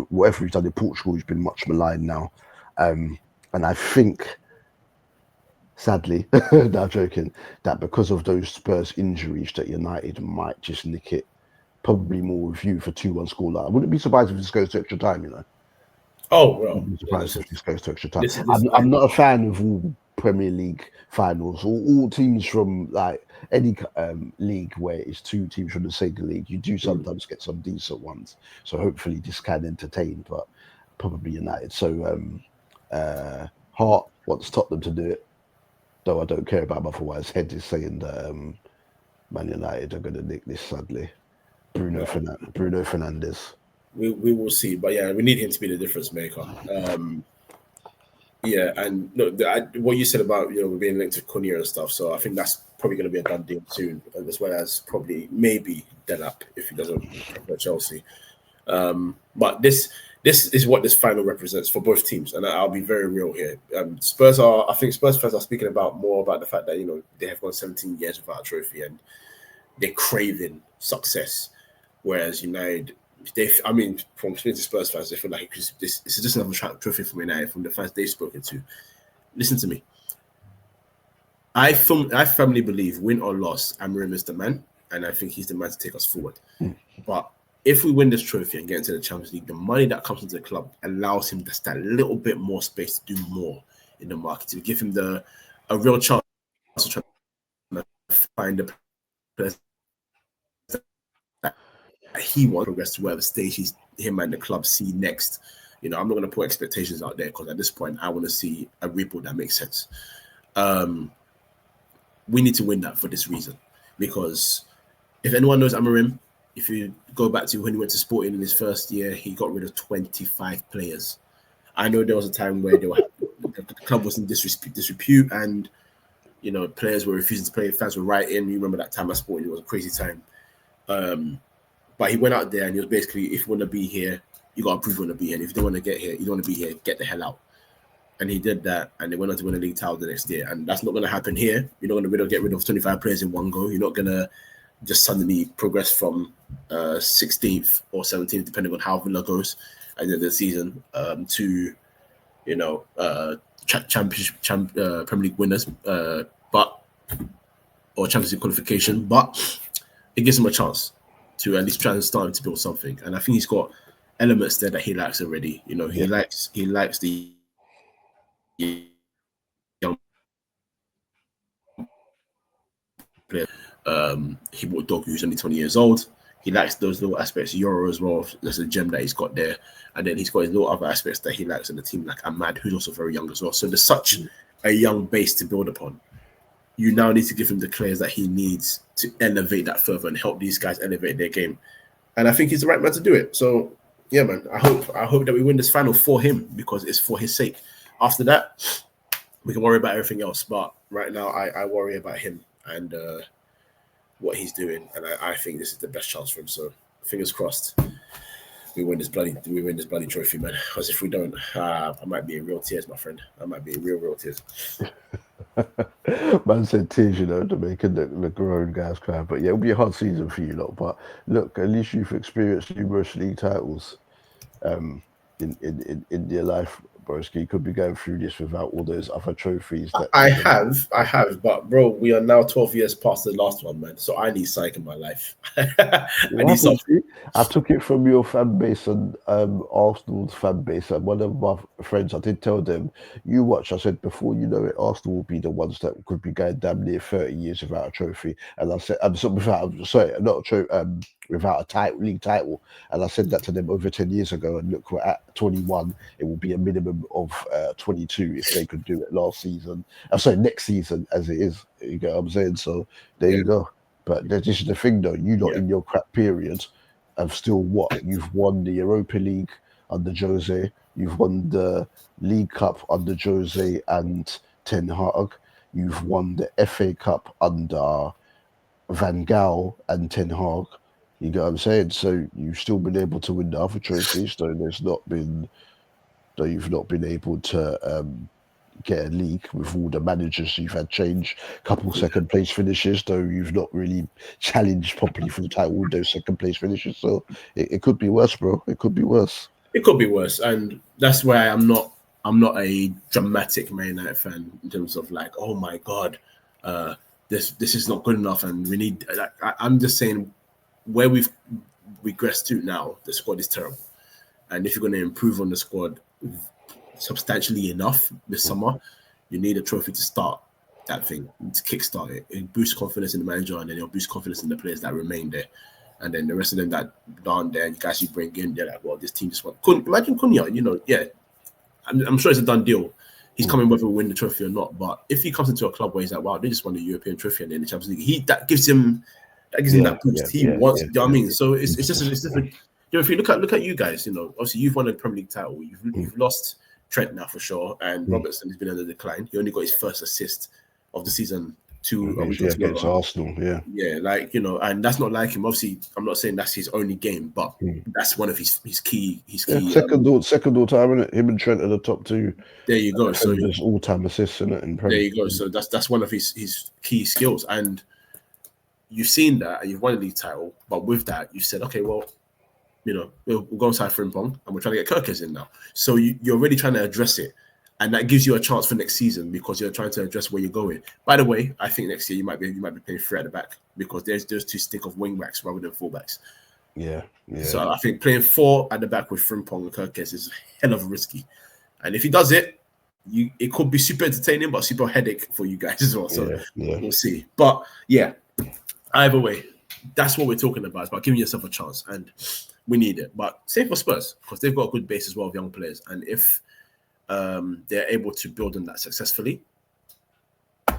whatever he's done in Portugal, he's been much maligned now. And I think sadly, now joking, that because of those Spurs injuries, that United might just nick it. Probably more with you for 2-1 scoreline. I wouldn't be surprised if this goes to extra time. Oh well, Wouldn't be surprised if this goes to extra time. this I'm not a fan of all Premier League finals. All teams from like any league where it's two teams from the same league, you do sometimes get some decent ones. So hopefully this can entertain, but probably United. So Hart wants Tottenham to do it, though I don't care about him otherwise. Head is saying that Man United are going to nick this sadly. Bruno Fernandes. we will see, but yeah, we need him to be the difference maker. Yeah, and look, what you said about being linked to Cunha and stuff, so I think that's probably going to be a done deal soon, as well as probably maybe Delap if he doesn't prefer Chelsea. But this is what this final represents for both teams, and I'll be very real here. I think Spurs fans are speaking about more about the fact that they have gone 17 years without a trophy and they're craving success, whereas United. From speaking to Spurs fans, they feel like this is just another trophy for United from the fans they've spoken to. Listen to me. I firmly believe, win or loss, Amorim is the man, and I think he's the man to take us forward. But if we win this trophy and get into the Champions League, the money that comes into the club allows him just that little bit more space to do more in the market, to give him a real chance to try to find the players he wants to progress to whatever stage him and the club see next. I'm not going to put expectations out there because at this point I want to see a ripple that makes sense. We need to win that for this reason, because if anyone knows Amorim, if you go back to when he went to Sporting in his first year, he got rid of 25 players. I know there was a time where the club was in disrepute and players were refusing to play, fans were writing. You remember that time at Sporting? It was a crazy time. But he went out there and he was basically, if you want to be here, you got to prove you want to be here. And if you don't want to get here, you don't want to be here, get the hell out. And he did that, and they went on to win a league title the next year. And that's not going to happen here. You're not going to get rid of 25 players in one go. You're not going to just suddenly progress from 16th or 17th, depending on how Villa goes at the end of the season, to Premier League winners, or Champions League qualification. But it gives him a chance to at least try and start to build something. And I think he's got elements there that he likes already. He likes the young player. He bought Dog, who's only 20 years old. He likes those little aspects of Euro as well. There's a gem that he's got there. And then he's got his little other aspects that he likes in the team, like Ahmad, who's also very young as well. So there's such a young base to build upon. You now need to give him the players that he needs to elevate that further and help these guys elevate their game. And I think he's the right man to do it. So, yeah, man, I hope that we win this final for him, because it's for his sake. After that, we can worry about everything else. But right now, I worry about him and what he's doing. And I think this is the best chance for him. So, fingers crossed, we win this bloody trophy, man. Because if we don't, I might be in real tears, my friend. I might be in real tears. Man said tears, to making the grown guys cry. But yeah, it'll be a hard season for you lot. But look, at least you've experienced numerous league titles in your life, Broski. You could be going through this without all those other trophies. I have, but bro, we are now 12 years past the last one, man. So I need psych in my life. I need something. I took it from your fan base and Arsenal's fan base, and one of my friends, I did tell them, you watch. I said, before you know it, Arsenal will be the ones that could be going damn near 30 years without a trophy. And I said, without a league title. And I said that to them over 10 years ago. And look, we're at 21. It will be a minimum of 22 if they could do it next season as it is. You get what I'm saying? So there you go. But this is the thing, though. You lot in your crap period have still what? You've won the Europa League under Jose. You've won the League Cup under Jose and Ten Hag. You've won the FA Cup under Van Gaal and Ten Hag. You get what I'm saying? So you've still been able to win the other trophies, though you've not been able to get a league with all the managers you've had change, couple second place finishes, though you've not really challenged properly for the title with those second place finishes. So it could be worse, bro. It could be worse. It could be worse, and that's why I'm not I'm not a dramatic Man United fan in terms of like, oh my god, this is not good enough, and we need. I'm just saying where we've regressed to now, the squad is terrible, and if you're going to improve on the squad substantially enough this summer, you need a trophy to start that thing, to kickstart it. It boosts confidence in the manager, and then it'll boost confidence in the players that remain there. And then the rest of them that down there, you can actually bring in. They're like, well, this team just won. Imagine Cunha, I'm sure it's a done deal. He's coming whether we win the trophy or not. But if he comes into a club where he's like, wow, they just won the European trophy and then the Champions League, that gives him that boost. He wants, you know what I mean? So it's different. If you look at you guys, obviously you've won a Premier League title. You've lost Trent now for sure, and Robertson has been under decline. He only got his first assist of the season against Arsenal. And that's not like him. Obviously, I'm not saying that's his only game, but that's one of his key. Second all time, isn't it? Him and Trent are the top two. There you go. So there's all-time assists in it. There you go. So that's one of his key skills, and you've seen that, and you've won a league title. But with that, you said, okay, well, we'll go inside Frimpong, and we're trying to get Kirkes in now. So you're already trying to address it. And that gives you a chance for next season because you're trying to address where you're going. By the way, I think next year you might be playing three at the back because there's two stick of wing backs rather than fullbacks. Yeah. So I think playing four at the back with Frimpong and Kirkes is hell of risky. And if he does it, it could be super entertaining, but super headache for you guys as well. So we'll see. But yeah, either way, that's what we're talking about. It's about giving yourself a chance, and we need it. But same for Spurs because they've got a good base as well of young players, and if they're able to build on that successfully,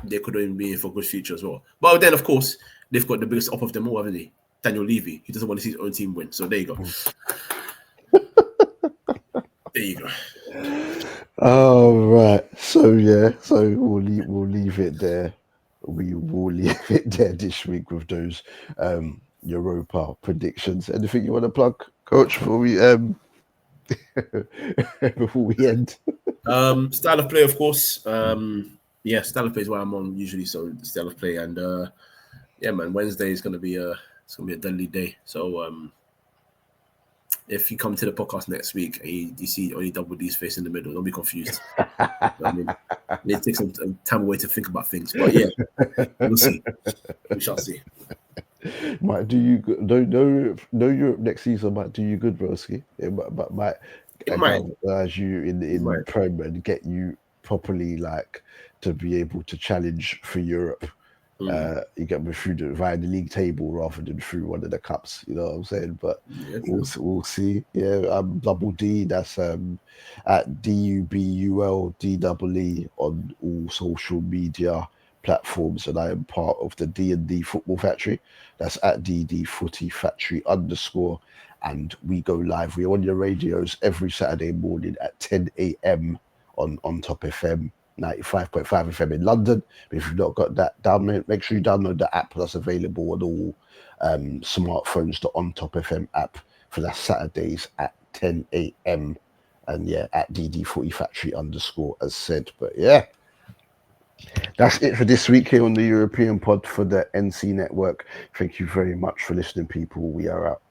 they could even be in for a good future as well. But then, of course, they've got the biggest up of them all, haven't they? Daniel Levy. He doesn't want to see his own team win. So there you go. There you go. Oh, right. So we'll leave it there. We will leave it there this week with those Europa predictions. Anything you want to plug, Coach, before we end? Style of play, of course. Style of play is what I'm on usually. So style of play, and man, Wednesday is gonna be a deadly day. So if you come to the podcast next week and you see only Dubul Dee's face in the middle, don't be confused. I mean, it takes some time away to think about things, but yeah, we'll see. We shall see. Might do you good. No Europe next season might do you good, broski. It might galvanize you in the Prem and get you properly like to be able to challenge for Europe. You get me through via the league table rather than through one of the cups. You know what I'm saying? But we'll see. Yeah, I'm Dubul Dee. That's at DUBULDEE on all social media platforms, and I am part of the D&D Football Factory. That's at DD Footy Factory _ and we go live. We're on your radios every Saturday morning at 10 a.m. on Top FM 95.5 FM in London. But if you've not got that, make sure you download the app that's available on all smartphones, the On Top FM app for that Saturdays at 10 a.m. and at DD Footy Factory _ as said. But that's it for this week here on the European Pod for the NC Network. Thank you very much for listening, people. We are out.